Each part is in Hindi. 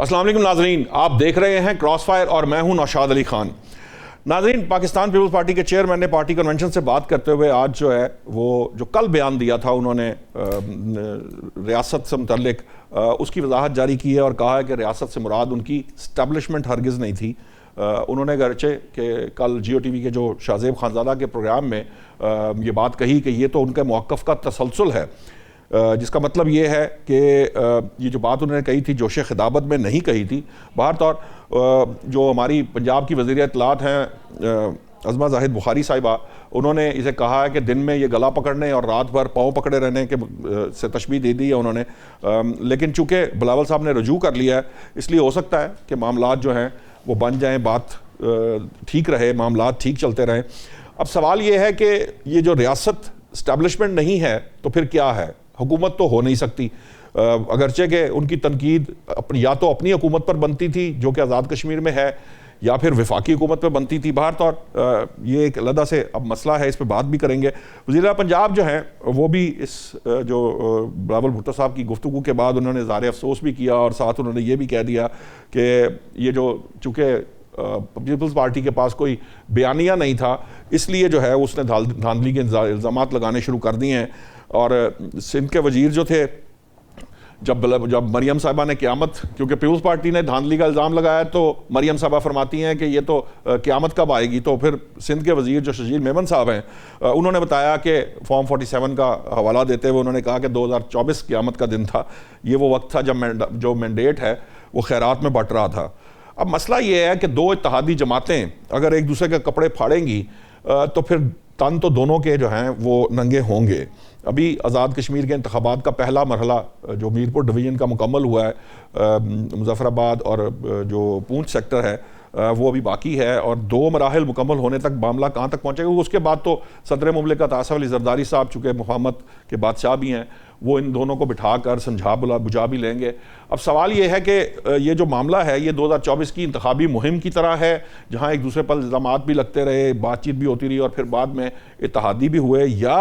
अस्सलाम वालेकुम नाजरीन, आप देख रहे हैं क्रॉस फायर और मैं हूं नौशाद अली खान। नाजरीन, पाकिस्तान पीपल्स पार्टी के चेयरमैन ने पार्टी कन्वेंशन से बात करते हुए आज जो है वो जो कल बयान दिया था उन्होंने रियासत से मुतल्लिक उसकी वजाहत जारी की है और कहा है कि रियासत से मुराद उनकी इस्टेब्लिशमेंट हरगिज़ नहीं थी। उन्होंने गरचे कि कल GOTV के जो शाहजेब खानज़ादा के प्रोग्राम में ये बात कही कि ये तो उनके मौक़िफ़ का तसलसल है, जिसका मतलब ये है कि ये जो बात उन्होंने कही थी जोश खिताबत में नहीं कही थी। बाहर तौर जो हमारी पंजाब की वज़ीर इत्तलात हैं अज़मा ज़ाहिद बुखारी साहिबा, उन्होंने इसे कहा है कि दिन में ये गला पकड़ने और रात भर पाँव पकड़े रहने के से तशबीह दे दी है उन्होंने। लेकिन चूँकि बिलावल साहब ने रजू कर लिया है, इसलिए हो सकता है कि मामलात जो हैं वो बन जाएँ, बात ठीक रहे, मामलात ठीक चलते रहें। अब सवाल ये है कि ये जो रियासत इस्टेब्लिशमेंट नहीं है तो फिर क्या है? हुकूमत तो हो नहीं सकती। अगरचे के उनकी तनकीद या तो अपनी हुकूमत पर बनती थी जो कि आज़ाद कश्मीर में है, या फिर वफाकी हुकूमत पर बनती थी। बाहर तौर ये एक अलग से अब मसला है, इस पर बात भी करेंगे। वज़ीर पंजाब जो हैं वो भी इस जो बिलावल भुट्टो साहब की गुफ्तगू के बाद उन्होंने इज़हार अफसोस भी किया और साथ उन्होंने ये भी कह दिया कि ये जो चूँकि पीपल्स पार्टी के पास कोई बयानिया नहीं था, इसलिए जो है उसने धांधली के इल्ज़ाम लगाने शुरू कर दिए हैं। और सिंध के वजीर जो थे, जब मरियम साहबा ने क़यामत, क्योंकि पीपल्स पार्टी ने धांधली का इल्ज़ाम लगाया तो मरियम साहबा फरमाती हैं कि ये तो क़यामत कब आएगी, तो फिर सिंध के वजीर जो शजील मेमन साहब हैं उन्होंने बताया कि फॉर्म 47 का हवाला देते हुए उन्होंने कहा कि 2024 क़यामत का दिन था। ये वो वक्त था जब जो मैंडेट है वो खैरात में बंट रहा था। अब मसला ये है कि दो इत्तेहादी जमातें अगर एक दूसरे के कपड़े फाड़ेंगी तो फिर तन तो दोनों के जो हैं वो नंगे होंगे। अभी आज़ाद कश्मीर के इंतखाबात का पहला मरहला जो मीरपुर डिवीज़न का मुकम्मल हुआ है, मुजफ्फराबाद और जो पूंछ सेक्टर है वो अभी बाकी है, और 2 मराहल मुकम्मल होने तक मामला कहाँ तक पहुँचेगा। उसके बाद तो सदर मुमलिकत आसिफ अली ज़रदारी साहब चूँकि मुफाहमत के बादशाह भी हैं, वो इन दोनों को बिठा कर समझा बुझा भी लेंगे। अब सवाल ये है कि ये जो मामला है ये 2024 की इंतखाबी मुहिम की तरह है, जहाँ एक दूसरे पर इल्ज़ाम भी लगते रहे, बातचीत भी होती रही और फिर बाद में इत्तेहादी भी हुए, या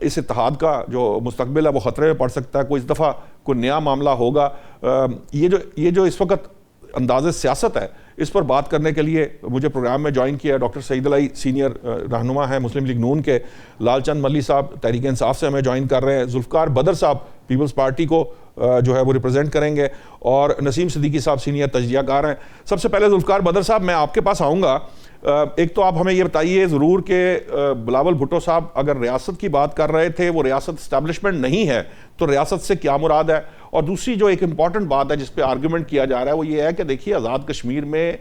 इस इत्तेहाद का जो मुस्तकबिल है वो ख़तरे में पड़ सकता है। कोई इस दफ़ा कोई नया मामला होगा। ये जो इस वक्त अंदाज़े सियासत है, इस पर बात करने के लिए मुझे प्रोग्राम में ज्वाइन किया डॉक्टर सईद अलाई, सीनियर रहनुमा है मुस्लिम लीग नून के। लालचंद मल्ली साहब तहरीक इंसाफ से हमें ज्वाइन कर रहे हैं। जुल्फ़िकार बदर साहब पीपल्स पार्टी को जो है वो रिप्रेजेंट करेंगे, और नसीम सिद्दीकी साहब सीनियर तजज़ियाकार हैं। सबसे पहले जुल्फ़िकार बदर साहब, मैं आपके पास आऊँगा। एक तो आप हमें ये बताइए ज़रूर कि बिलावल भुट्टो साहब अगर रियासत की बात कर रहे थे, वो रियासत इस्टेब्लिशमेंट नहीं है तो रियासत से क्या मुराद है? और दूसरी जो एक इम्पॉर्टेंट बात है जिस पे आर्गूमेंट किया जा रहा है वो ये है कि देखिए, आज़ाद कश्मीर में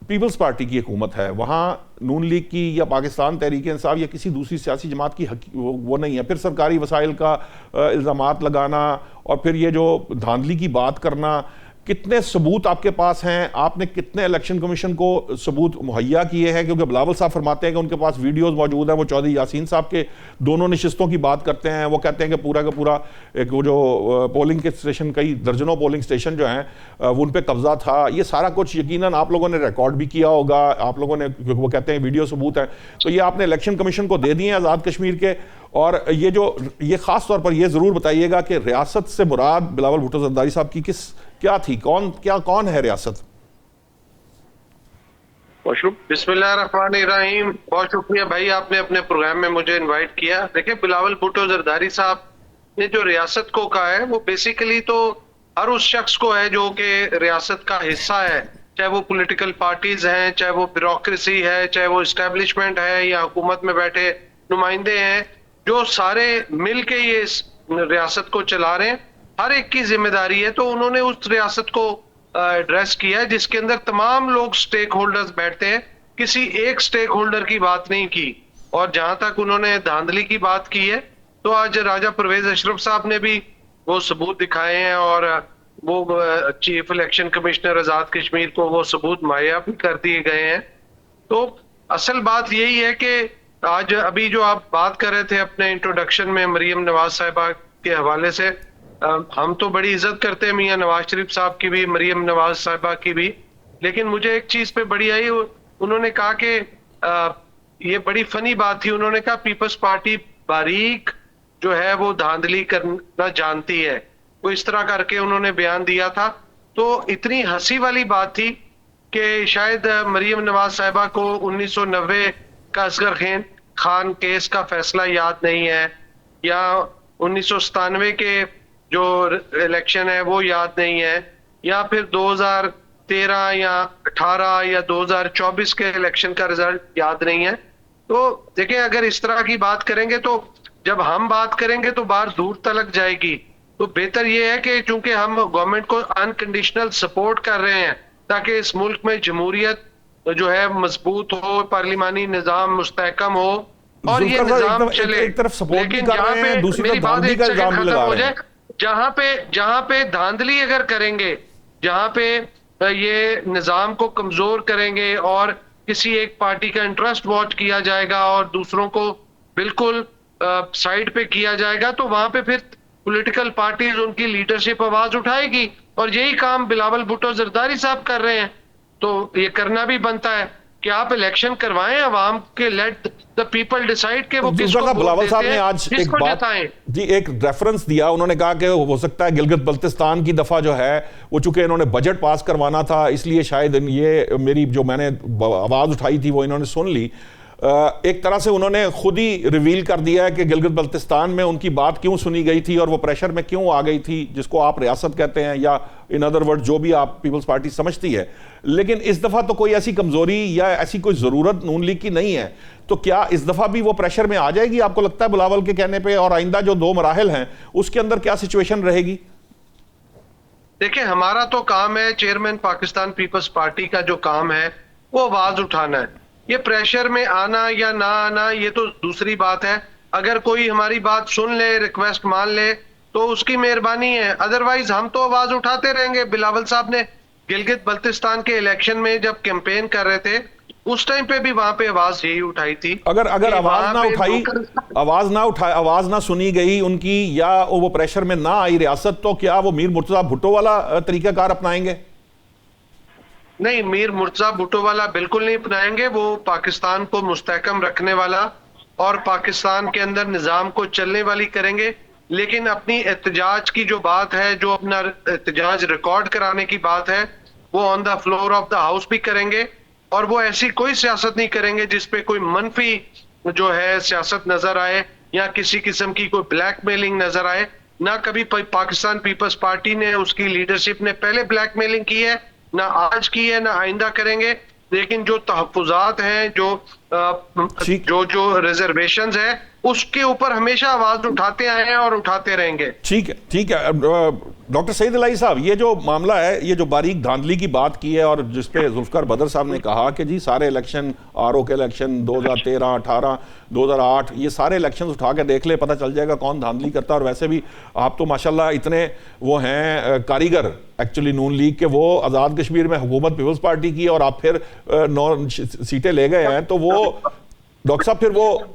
पीपल्स पार्टी की हुकूमत है, वहाँ नून लीग की या पाकिस्तान तहरीक इंसाफ या किसी दूसरी सियासी जमात की वो नहीं है। फिर सरकारी वसाइल का इल्ज़ामात लगाना और फिर ये जो धांधली की बात करना, कितने सबूत आपके पास हैं? आपने कितने इलेक्शन कमीशन को सबूत मुहैया किए हैं? क्योंकि बिलावल साहब फरमाते हैं कि उनके पास वीडियोस मौजूद हैं। वो चौधरी यासीन साहब के दोनों नशिस्तों की बात करते हैं। वो कहते हैं कि पूरा का पूरा एक वो जो पोलिंग के स्टेशन, कई दर्जनों पोलिंग स्टेशन जो हैं वो उन पर कब्जा था। ये सारा कुछ यकीनन आप लोगों ने रिकॉर्ड भी किया होगा, आप लोगों ने, वो कहते हैं वीडियो सबूत हैं, तो ये आपने इलेक्शन कमीशन को दे दिए हैं आज़ाद कश्मीर के। और ये ख़ास तौर पर ये ज़रूर बताइएगा कि रियासत से मुराद बिलावल भुट्टो ज़रदारी साहब की क्या थी, कौन है रियासत? बिस्मिल्लाहिर्रहमानिर्रहीम। बहुत शुक्रिया भाई, आपने अपने प्रोग्राम में मुझे इनवाइट किया। देखिए, बिलावल भुट्टो ज़रदारी साहब ने जो रियासत को कहा है वो बेसिकली तो हर उस शख्स को है जो कि रियासत का हिस्सा है, चाहे वो पॉलिटिकल पार्टीज हैं, चाहे वो ब्यूरोक्रेसी है, चाहे वो इस्टेब्लिशमेंट है या हुकूमत में बैठे नुमाइंदे हैं, जो सारे मिल के ये रियासत को चला रहे हैं। हर एक की जिम्मेदारी है। तो उन्होंने उस रियासत को एड्रेस किया है जिसके अंदर तमाम लोग स्टेक होल्डर्स बैठते हैं, किसी एक स्टेक होल्डर की बात नहीं की। और जहां तक उन्होंने धांधली की बात की है, तो आज राजा परवेज अशरफ साहब ने भी वो सबूत दिखाए हैं और वो चीफ इलेक्शन कमिश्नर आजाद कश्मीर को वो सबूत मुहैया भी कर दिए गए हैं। तो असल बात यही है कि आज अभी जो आप बात कर रहे थे अपने इंट्रोडक्शन में मरियम नवाज साहिबा के हवाले से, हम तो बड़ी इज्जत करते हैं मियां नवाज शरीफ साहब की भी, मरियम नवाज साहिबा की भी, लेकिन मुझे एक चीज पे बड़ी आई, उन्होंने कहा कि ये बड़ी फनी बात थी। उन्होंने कहा पीपल्स पार्टी बारीक जो है वो धांधली करना जानती है, वो इस तरह करके उन्होंने बयान दिया था। तो इतनी हंसी वाली बात थी कि शायद मरियम नवाज साहिबा को 1990 का असगर खान केस का फैसला याद नहीं है, या 1997 के जो इलेक्शन है वो याद नहीं है, या फिर 2013 या 18 या 2024 के इलेक्शन का रिजल्ट याद नहीं है। तो देखिए, अगर इस तरह की बात करेंगे तो जब हम बात करेंगे तो बात दूर तलक जाएगी। तो बेहतर ये है कि चूंकि हम गवर्नमेंट को अनकंडीशनल सपोर्ट कर रहे हैं ताकि इस मुल्क में जमहूरियत जो है मजबूत हो, पार्लिमानी निजाम मुस्तहकम हो और ये जुल्फिकार साहब, निजाम चले। एक तरफ सपोर्ट भी लेकिन कर जहाँ रहे हैं, पे दूसरी मेरी तरफ बात धांधली एक का सेकंड इल्जाम भी खत्म लगा हो रहे हैं। जाए, जहाँ पे धांधली अगर करेंगे, जहाँ पे ये निजाम को कमजोर करेंगे और किसी एक पार्टी का इंटरेस्ट वॉच किया जाएगा और दूसरों को बिल्कुल साइड पे किया जाएगा, तो वहां पे फिर पॉलिटिकल पार्टीज, उनकी लीडरशिप आवाज उठाएगी। और यही काम बिलावल भुट्टो जरदारी साहब कर रहे हैं। तो ये करना भी बनता है कि आप इलेक्शन करवाएं, अवाम के, लेट द पीपल डिसाइड कि वो किसको वोट बिलावल साहब देते ने हैं, आज एक किसको बात जिताएं। जी, एक रेफरेंस दिया। उन्होंने कहा कि हो सकता है गिलगित बल्तिस्तान की दफा जो है वो, चूंकि इन्होंने बजट पास करवाना था, इसलिए शायद ये मेरी जो मैंने आवाज उठाई थी वो इन्होंने सुन ली। एक तरह से उन्होंने खुद ही रिवील कर दिया है कि गिलगित बल्तिस्तान में उनकी बात क्यों सुनी गई थी और वो प्रेशर में क्यों आ गई थी, जिसको आप रियासत कहते हैं या इन अदर वर्ड जो भी आप पीपल्स पार्टी समझती है। लेकिन इस दफा तो कोई ऐसी कमजोरी या ऐसी कोई जरूरत नून लीग की नहीं है। तो क्या इस दफा भी वो प्रेशर में आ जाएगी, आपको लगता है, बिलावल के कहने पर? और आइंदा जो 2 मराहल हैं उसके अंदर क्या सिचुएशन रहेगी? देखिए, हमारा तो काम है, चेयरमैन पाकिस्तान पीपल्स पार्टी का जो काम है वो आवाज उठाना है। ये प्रेशर में आना या ना आना ये तो दूसरी बात है। अगर कोई हमारी बात सुन ले, रिक्वेस्ट मान ले, तो उसकी मेहरबानी है। अदरवाइज हम तो आवाज उठाते रहेंगे। बिलावल साहब ने गिलगित बल्तिस्तान के इलेक्शन में जब कैंपेन कर रहे थे, उस टाइम पे भी वहां पे आवाज यही उठाई थी। अगर आवाज ना सुनी गई उनकी, या वो प्रेशर में ना आई रियासत, तो क्या वो मीर मुर्तजा भुट्टो वाला तरीकाकार अपनाएंगे? नहीं, मीर मुर्तजा भुट्टो वाला बिल्कुल नहीं अपनाएंगे। वो पाकिस्तान को मुस्तहकम रखने वाला और पाकिस्तान के अंदर निजाम को चलने वाली करेंगे। लेकिन अपनी एहतजाज की जो बात है, जो अपना एहतजाज रिकॉर्ड कराने की बात है, वो on the floor of the house भी करेंगे। और वो ऐसी कोई सियासत नहीं करेंगे जिसपे कोई मनफी जो है सियासत नजर आए या किसी किस्म की कोई ब्लैकमेलिंग नजर आए। ना कभी पाकिस्तान पीपल्स पार्टी ने, उसकी लीडरशिप ने पहले ब्लैकमेलिंग की है, ना आज की है, ना आइंदा करेंगे। लेकिन जो तहफ्फुजात हैं, जो रिजर्वेशंस है, उसके ऊपर हमेशा आवाज उठाते आए हैं और उठाते रहेंगे। ठीक है, ठीक है। डॉक्टर सईद इलाही साहब, ये जो मामला है, ये जो बारीक धांधली की बात की है और जिसपे जुल्फिकार बदर साहब ने कहा कि जी सारे इलेक्शन, आरओ के इलेक्शन 2013, 18, 2008, ये सारे इलेक्शन उठा के देख ले, पता चल जाएगा कौन धांधली करता है। और वैसे भी आप तो माशाल्लाह इतने वो हैं कारीगर एक्चुअली नून लीग के, वो आज़ाद कश्मीर में हुकूमत पीपल्स पार्टी की और आप फिर 9 सीटें ले गए हैं। तो वो डॉक्टर साहब,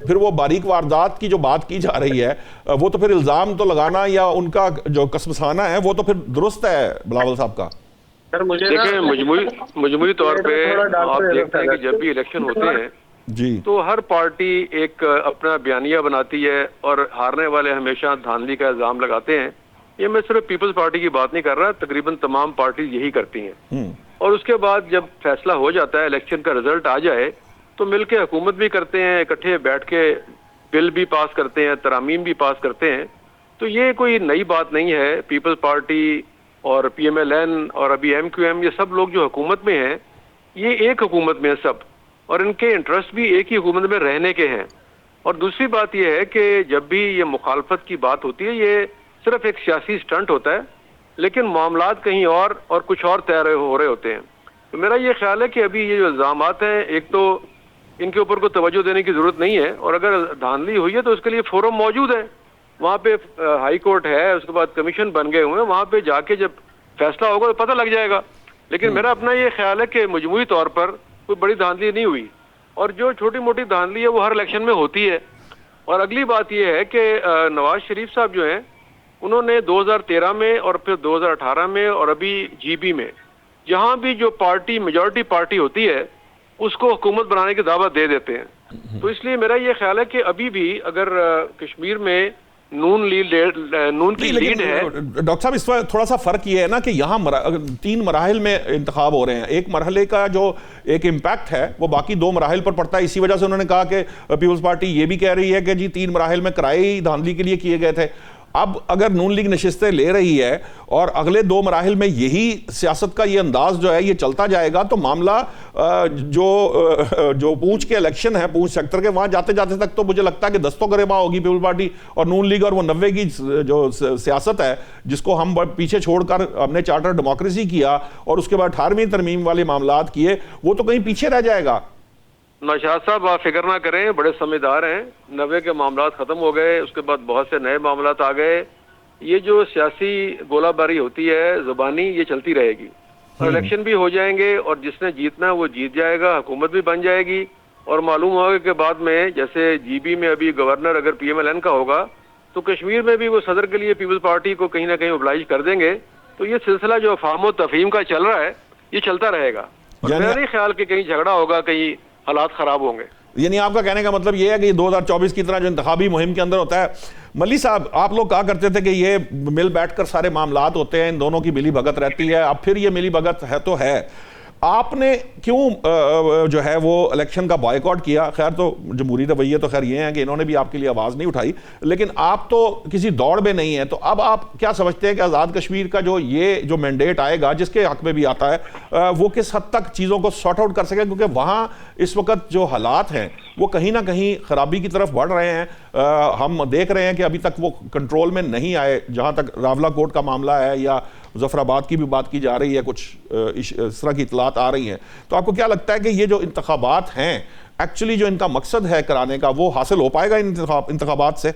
फिर वो बारीक वारदात की जो बात की जा रही है, वो तो फिर इल्जाम तो लगाना या उनका जो कसमसाना है वो तो फिर दुरुस्त है बिलावल साहब का। सर मुझे देखिए, मजमूरी तौर पे आप देखते हैं कि जब भी इलेक्शन होते हैं जी, तो हर पार्टी एक अपना बयानिया बनाती है और हारने वाले हमेशा धांधली का इल्जाम लगाते हैं। ये मैं सिर्फ पीपल्स पार्टी की बात नहीं कर रहा, तकरीबन तमाम पार्टी यही करती हैं। और उसके बाद जब फैसला हो जाता है, इलेक्शन का रिजल्ट आ जाए, तो मिलके हुकूमत भी करते हैं, इकट्ठे बैठ के बिल भी पास करते हैं, तरामीम भी पास करते हैं। तो ये कोई नई बात नहीं है। पीपल्स पार्टी और PMLN और अभी MQM, ये सब लोग जो हुकूमत में हैं, ये एक हुकूमत में है सब, और इनके इंटरेस्ट भी एक ही हुकूमत में रहने के हैं। और दूसरी बात ये है कि जब भी ये मुखालफत की बात होती है, ये सिर्फ एक सियासी स्टंट होता है, लेकिन मामलात कहीं और कुछ और तय हो रहे होते हैं। तो मेरा ये ख्याल है कि अभी ये जो इल्जामात हैं, एक तो इनके ऊपर को तवज्जो देने की जरूरत नहीं है, और अगर धांधली हुई है तो उसके लिए फोरम मौजूद है। वहाँ पे हाई कोर्ट है, उसके बाद कमीशन बन गए हुए हैं, वहाँ पे जाके जब फैसला होगा तो पता लग जाएगा। लेकिन मेरा अपना ये ख्याल है कि मजमूई तौर पर कोई बड़ी धांधली नहीं हुई, और जो छोटी मोटी धांधली है वो हर इलेक्शन में होती है। और अगली बात यह है कि नवाज शरीफ साहब जो हैं, उन्होंने 2013 में और फिर 2018 में और अभी GB में, जहाँ भी जो पार्टी मेजॉरिटी पार्टी होती है, उसको हुकूमत बनाने की दावत दे देते हैं। तो इसलिए मेरा ये ख्याल है कि अभी भी अगर कश्मीर में नून की लीड है। डॉक्टर साहब, इस पर थोड़ा सा फर्क ये है ना कि यहाँ 3 मराहिल में इंतखाब हो रहे हैं। एक मरहले का जो एक इम्पैक्ट है वो बाकी 2 मराहिल पर पड़ता है। इसी वजह से उन्होंने कहा कि पीपल्स पार्टी ये भी कह रही है कि जी 3 मराहिल में किराए धांधली के लिए किए गए थे। अब अगर नून लीग नशिस्तें ले रही है और अगले 2 मराहिल में यही सियासत का ये अंदाज जो है ये चलता जाएगा, तो मामला जो पूंछ के इलेक्शन है, पूंछ सेक्टर के, वहां जाते जाते तक तो मुझे लगता है कि दस्तों गरेबा होगी पीपल पार्टी और नून लीग। और वो 90 की जो सियासत है जिसको हम पीछे छोड़कर हमने चार्टर डेमोक्रेसी किया और उसके बाद 18वीं तरमीम वाले मामलात किए, वो तो कहीं पीछे रह जाएगा। नौशाद साहब, आप फिक्र ना करें, बड़े समझदार हैं। 90 के मामलात खत्म हो गए, उसके बाद बहुत से नए मामलात आ गए। ये जो सियासी गोलाबारी होती है जुबानी, ये चलती रहेगी और इलेक्शन भी हो जाएंगे और जिसने जीतना है वो जीत जाएगा, हुकूमत भी बन जाएगी। और मालूम होगा कि बाद में जैसे जीबी में अभी गवर्नर अगर PMLN का होगा तो कश्मीर में भी वो सदर के लिए पीपल्स पार्टी को कहीं ना कहीं ओब्लाइज कर देंगे। तो ये सिलसिला जो अफाम तफहीम का चल रहा है ये चलता रहेगा। मेरा नहीं ख्याल कि कहीं झगड़ा होगा, कहीं हालात खराब होंगे। यानी आपका कहने का मतलब ये है कि 2024 की तरह जो इंतखाबी मुहिम के अंदर होता है। मल्ली साहब, आप लोग कहा करते थे कि ये मिल बैठकर सारे मामलात होते हैं, इन दोनों की मिली भगत रहती है। अब फिर ये मिली भगत है तो है, आपने क्यों जो है वो इलेक्शन का बॉयकॉट किया? खैर, तो जमहूरी रवैये तो खैर ये हैं कि इन्होंने भी आपके लिए आवाज़ नहीं उठाई, लेकिन आप तो किसी दौड़ में नहीं है। तो अब आप क्या समझते हैं कि आज़ाद कश्मीर का जो मैंडेट आएगा, जिसके हक में भी आता है, वो किस हद तक चीज़ों को सॉर्ट आउट कर सके? क्योंकि वहाँ इस वक्त जो हालात हैं वो कहीं ना कहीं खराबी की तरफ बढ़ रहे हैं। हम देख रहे हैं कि अभी तक वो कंट्रोल में नहीं आए। जहाँ तक रावला कोट का मामला है या मुजफ्फराबाद की भी बात की जा रही है, कुछ इस तरह की इतलात आ रही हैं। तो आपको क्या लगता है कि ये जो इंतखाबात हैं, एक्चुअली जो इनका मकसद है कराने का, वो हासिल हो पाएगा इन इंतखाबात से?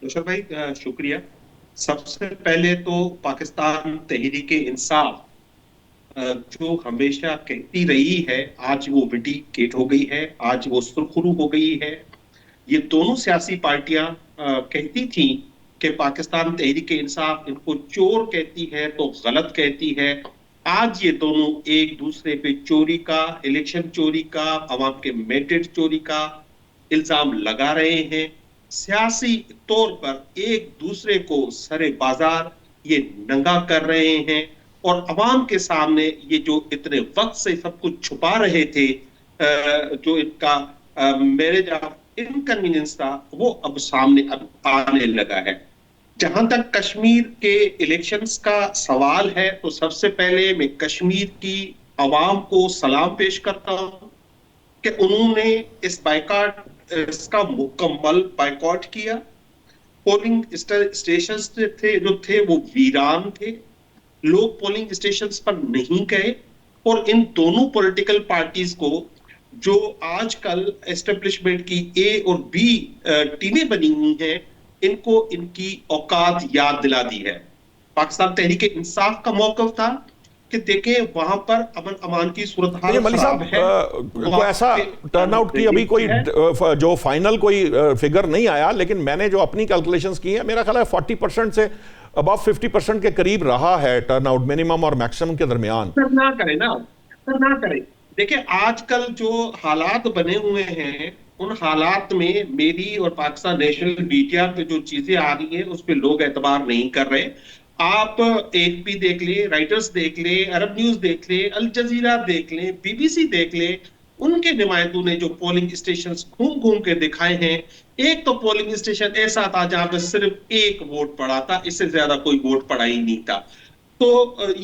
नौशाद भाई, शुक्रिया। सबसे पहले तो पाकिस्तान तहरीक इंसाफ जो हमेशा कहती रही है, आज वो विंडिकेट हो गई है, आज वो सुरखरू हो गई है। ये दोनों सियासी पार्टियां कहती थी कि पाकिस्तान तहरीक इंसाफ इनको चोर कहती है तो गलत कहती है। आज ये दोनों एक दूसरे पे चोरी का, इलेक्शन चोरी का, अवाम के मैंडेट चोरी का इल्जाम लगा रहे हैं। सियासी तौर पर एक दूसरे को सरे बाजार ये नंगा कर रहे हैं और अवाम के सामने ये जो इतने वक्त से सब कुछ छुपा रहे थे, जो इनका मैरिज ऑफ इनकन्वीनियंस था, वो अब सामने अब आने लगा है। जहां तक कश्मीर के इलेक्शंस का सवाल है, तो सबसे पहले मैं कश्मीर की अवाम को सलाम पेश करता हूं कि उन्होंने इसका मुकम्मल बाइकॉट किया। पोलिंग स्टेशंस जो थे वो वीरान थे, लोग पोलिंग स्टेशंस पर नहीं गए। और इन दोनों पॉलिटिकल पार्टीज को जो आजकल एस्टेब्लिशमेंट की ए और बी टीमें बनी हुई हैं, इनको इनकी औकात याद दिला दी है। पाकिस्तान तहरीक इंसाफ का मौक़िफ़ था कि देखें वहां पर अमन अमान की सूरत हाल खराब है। कोई ऐसा टर्नआउट की अभी कोई जो फाइनल कोई फिगर नहीं आया, लेकिन मैंने जो अपनी कैलकुलेशंस की है, मेरा ख्याल है 40% से अबव 50% के करीब रहा है टर्नआउट, मिनिमम और मैक्सिमम के दरमियान। ना करें ना, ना करें। देखिए, आजकल जो हालात बने हुए हैं, उन हालात में मेरी और पाकिस्तान नेशनल मीडिया पे जो चीजें आ रही हैं उस पर लोग एतबार नहीं कर रहे। आप AFP देख ले, राइटर्स देख ले, अरब न्यूज देख ले, अल जजीरा देख ले, BBC देख ले, उनके नुमाइंदों ने जो पोलिंग स्टेशन घूम घूम के दिखाए हैं, एक तो पोलिंग स्टेशन ऐसा था जहां पर सिर्फ एक वोट पड़ा था, इससे ज्यादा कोई वोट पड़ा ही नहीं था। तो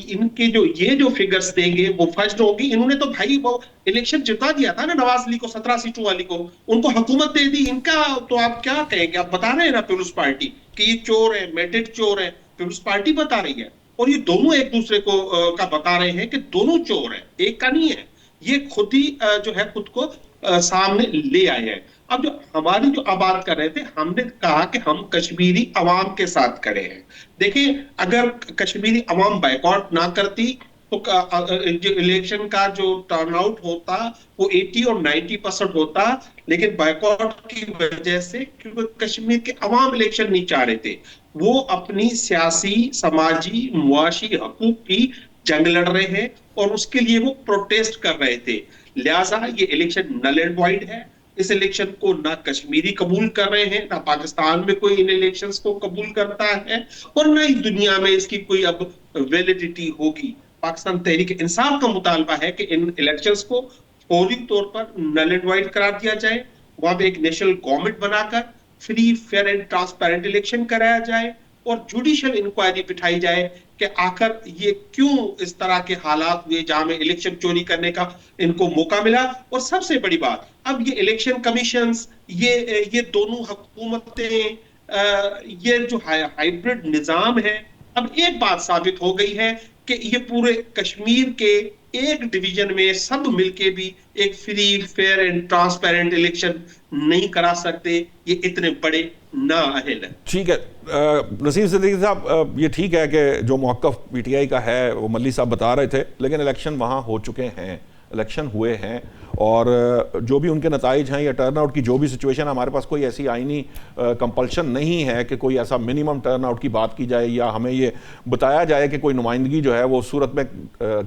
इनके जो फिगर्स देंगे वो फर्स्ट होगी। इन्होंने तो भाई वो इलेक्शन जिता दिया था ना नवाज अली को, 17 सीटों वाली को, उनको हुकूमत दे दी। इनका तो आप क्या कहेंगे? आप बता रहे हैं ना पीपल्स पार्टी कि ये चोर है, मैंडेट चोर है, पीपल्स पार्टी बता रही है। और ये दोनों एक दूसरे को का बता रहे हैं कि दोनों चोर है, एक का नहीं है। ये खुद ही जो है खुद को सामने ले आए हैं। अब जो हमारी जो बात कर रहे थे, हमने कहा कि हम कश्मीरी अवाम के साथ खड़े हैं। देखिए, अगर कश्मीरी अवाम बाइकॉट ना करती तो जो इलेक्शन का जो टर्नआउट होता वो 80 और 90% होता, लेकिन बाइकॉट की वजह से, क्योंकि कश्मीर के अवाम इलेक्शन नहीं चाह रहे थे, वो अपनी सियासी, समाजी, मुआशी हकूक की जंग लड़ रहे हैं और उसके लिए वो प्रोटेस्ट कर रहे थे। लिहाजा ये इलेक्शन नल एंड वॉइड है। इस इलेक्शन को ना कश्मीरी कबूल कर रहे हैं, ना पाकिस्तान में कोई इन इलेक्शंस को कबूल करता है, और ना ही दुनिया में इसकी कोई अब वैलिडिटी होगी। पाकिस्तान तहरीक इंसाफ का मुतालबा है कि इन इलेक्शंस को फौरी तौर पर नल एंड वाइड करार दिया जाए, वहां पे एक नेशनल गवर्नमेंट बनाकर free fair and transparent election कराया जाए और जुडिशियल इंक्वायरी बिठाई जाए कि आखिर ये क्यों इस तरह के हालात हुए जहां में इलेक्शन चोरी करने का इनको मौका मिला। और सबसे बड़ी बात, अब ये इलेक्शन कमीशंस, ये दोनों हुकूमतें, ये जो हाइब्रिड निजाम है, अब एक बात साबित हो गई है कि ये पूरे कश्मीर के एक डिवीजन में सब मिलके भी एक free fair and transparent election नहीं करा सकते, ये इतने बड़े नाअहल है। ठीक है नसीम सिद्दीकी साहब, ये ठीक है कि जो मौक़िफ़ पीटीआई का है वो मल्ली साहब बता रहे थे, लेकिन इलेक्शन वहाँ हो चुके हैं, इलेक्शन हुए हैं, और जो भी उनके नताइज हैं या टर्नआउट की जो भी सिचुएशन, हमारे पास कोई ऐसी आईनी कंपल्शन नहीं है कि कोई ऐसा मिनिमम टर्नआउट की बात की जाए या हमें ये बताया जाए कि कोई नुमाइंदगी जो है वो उस सूरत में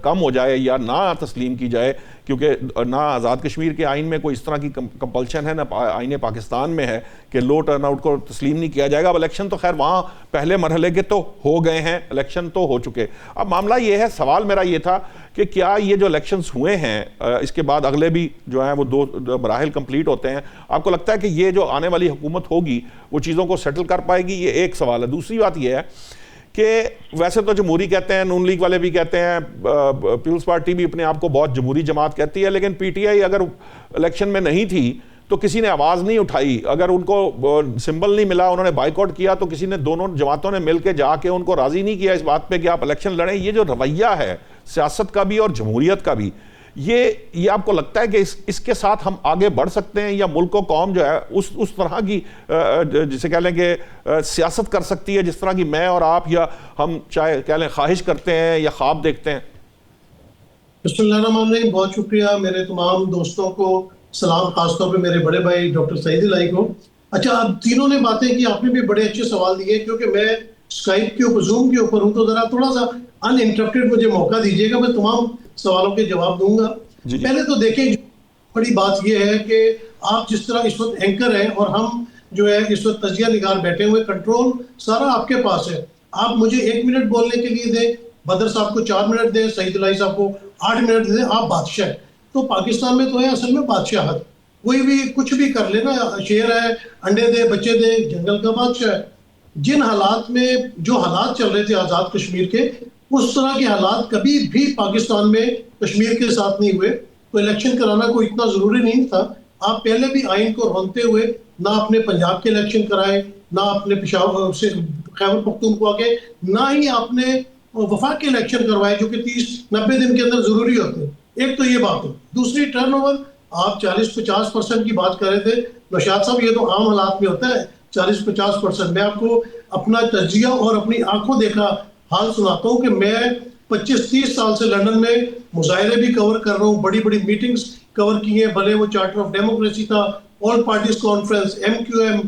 कम हो जाए या ना तस्लीम की जाए, क्योंकि ना आज़ाद कश्मीर के आइन में कोई इस तरह की कंपल्शन है, ना आइन पाकिस्तान में है कि लो टर्नआउट को तस्लीम नहीं किया जाएगा। अब इलेक्शन तो खैर वहाँ पहले मरहले के तो हो गए हैं, इलेक्शन तो हो चुके। अब मामला ये है, सवाल मेरा ये था कि क्या ये जो इलेक्शंस हुए हैं इसके बाद अगले भी जो है वो दो मराहिल कंप्लीट होते हैं, आपको लगता है कि ये जो आने वाली हुकूमत होगी वो चीज़ों को सेटल कर पाएगी? ये एक सवाल है। दूसरी बात ये है कि वैसे तो जमहूरी कहते हैं, नून लीग वाले भी कहते हैं, पीपल्स पार्टी भी अपने आप को बहुत जमहूरी जमात कहती है, लेकिन पीटीआई अगर इलेक्शन में नहीं थी तो किसी ने आवाज़ नहीं उठाई, अगर उनको सिंबल नहीं मिला, उन्होंने बाइकआउट किया, तो किसी ने, दोनों जमातों ने मिलकर जाके उनको राज़ी नहीं किया इस बात पे कि आप इलेक्शन लड़ें। ये जो रवैया है सियासत का भी और जमहूरियत का भी, ये आपको लगता है कि इसके साथ हम आगे बढ़ सकते हैं, या मुल्क को कौम जो है उस तरह की जिसे कह लें कि सियासत कर सकती है जिस तरह की मैं और आप या हम चाहे कह लें ख्वाहिश करते हैं या ख्वाब देखते हैं? बिस्मिल्लाहिर्रहमानिर्रहीम, बहुत शुक्रिया। मेरे तमाम दोस्तों को सलाम, खासतौर पे मेरे बड़े भाई डॉक्टर सईद इलाही को। अच्छा, अब तीनों ने बातें की, आपने भी बड़े अच्छे सवाल दिए, क्योंकि मैं स्काइप के ऊपर, जूम के ऊपर हूँ, तो जरा थोड़ा सा अनइंटरप्टेड मुझे मौका दीजिएगा, मैं तमाम सवालों के जवाब दूंगा। पहले तो देखें, बड़ी बात यह है कि आप जिस तरह इस वक्त एंकर हैं और हम जो है इस वक्त तजिया निगार बैठे हुए, कंट्रोल सारा आपके पास है। आप मुझे 1 मिनट बोलने के लिए दें, बदर साहब को 4 मिनट दें, सईद इलाही साहब को 8 मिनट दें, आप बादशाह। तो पाकिस्तान में तो है असल में बादशाहत, कोई भी कुछ भी कर लेना, शेर है, अंडे दे बच्चे दे, जंगल का बादशाह है। जिन हालात में जो हालात चल रहे थे आज़ाद कश्मीर के, उस तरह के हालात कभी भी पाकिस्तान में कश्मीर के साथ नहीं हुए, तो इलेक्शन कराना कोई इतना ज़रूरी नहीं था। आप पहले भी आइन को रोनते हुए ना अपने पंजाब के इलेक्शन कराए, ना अपने पेशावर से खैबर पख्तूनख्वा के, ना ही आपने वफाक के इलेक्शन करवाए जो कि 30-90 दिन के अंदर ज़रूरी होते हैं। एक तो ये बात हो। दूसरी, टर्नओवर आप 40-50% की बात कर रहे थे नौशाद साहब, ये तो आम हालात में होता है 40-50%। मैं आपको अपना तजिया और अपनी आंखों देखा हाल सुनाता हूँ कि मैं 25-30 साल से लंदन में मुजाहरे भी कवर कर रहा हूँ, बड़ी बड़ी मीटिंग्स कवर की हैं, भले वो चार्टर ऑफ डेमोक्रेसी था, all parties conference, MQM,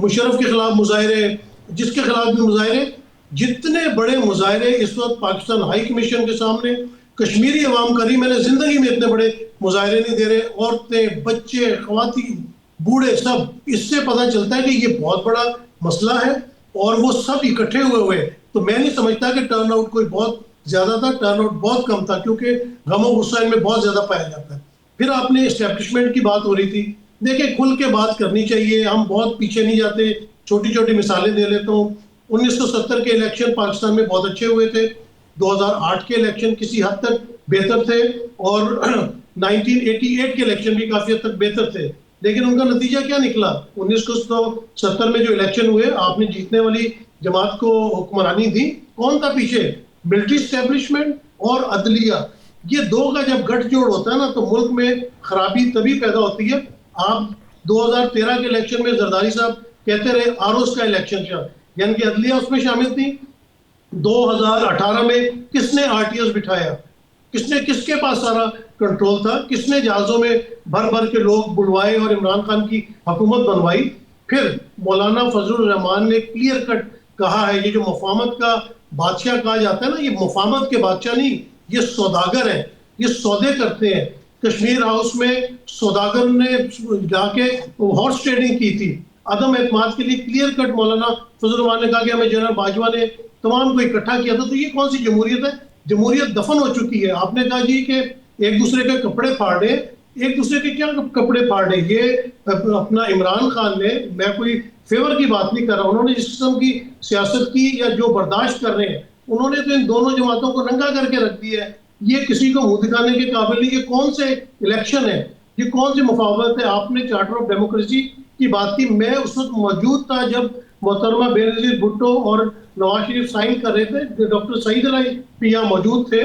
Musharraf के खिलाफ मुजाहरे, जिसके खिलाफ भी मुजाहरे, जितने बड़े मुजाहरे इस वक्त पाकिस्तान हाई कमीशन के सामने कश्मीरी अवाम करी, मैंने जिंदगी में इतने बड़े मुजाहरे नहीं दे रहे। औरतें, बच्चे, ख्वातीन, बूढ़े, सब, इससे पता चलता है कि ये बहुत बड़ा मसला है और वो सब इकट्ठे हुए। तो मैं नहीं समझता कि टर्नआउट कोई बहुत ज्यादा था, टर्नआउट बहुत कम था, क्योंकि गम गुस्सा इनमें बहुत ज्यादा पाया जाता है। फिर आपने एस्टेब्लिशमेंट की बात हो रही थी, देखिए खुल के बात करनी चाहिए, हम बहुत पीछे नहीं जाते। छोटी छोटी मिसालें दे लेता हूँ। 1970 के इलेक्शन पाकिस्तान में बहुत अच्छे हुए थे, 2008 के इलेक्शन किसी हद तक बेहतर थे, और 1988 के इलेक्शन भी काफी हद तक बेहतर थे। लेकिन उनका नतीजा क्या निकला? 1970 में जो इलेक्शन हुए, आपने जीतने वाली जमात को हुक्मरानी दी, कौन था पीछे? मिलिट्री एस्टेब्लिशमेंट और अदलिया। ये दो का जब गठजोड़ होता है ना, तो मुल्क में खराबी तभी पैदा होती है। आप 2013 के इलेक्शन में जरदारी साहब कहते रहे आरोस का इलेक्शन था, यानी कि अदलिया उसमें शामिल थी। 2018 में किसने RTS बिठाया? किसने, किसके पास सारा कंट्रोल था? किसने जहाजों में भर भर के लोग बुलवाए और इमरान खान की हुकूमत बनवाई? फिर मौलाना फजलुर रहमान ने क्लियर कट कहा है, ये जो मुफाहमत का बादशाह कहा जाता है ना, ये मुफाहमत के बादशाह नहीं, ये सौदागर है, ये सौदे करते हैं। कश्मीर हाउस में सौदागर ने जाके हॉर्स ट्रेडिंग की थी। अदम एतमाद के लिए क्लियर कट मौलाना फजल रहमान ने कहा कि हमें जनरल बाजवा ने तमाम को इकट्ठा किया था। तो ये कौन सी जमहूरियत है? जमहूरियत दफन हो चुकी है। आपने कहा जी कि एक दूसरे के कपड़े फाड़ रहे, एक दूसरे के क्या कपड़े फाड़ रहे? ये अपना इमरान खान ने, मैं कोई फेवर की बात नहीं कर रहा, उन्होंने जिस किस्म की सियासत की या जो बर्दाश्त कर रहे हैं, उन्होंने तो इन दोनों जमातों को नंगा करके रख दिया है। ये किसी को मुंह दिखाने के काबिल नहीं। ये कौन से इलेक्शन है? ये कौन सी मुफावत है? आपने चार्टर ऑफ डेमोक्रेसी की बात की, मैं उस वक्त मौजूद था जब मोहतरमा बेनजीर भुट्टो और नवाज शरीफ साइन कर रहे थे। डॉक्टर सईद अली भी यहाँ मौजूद थे।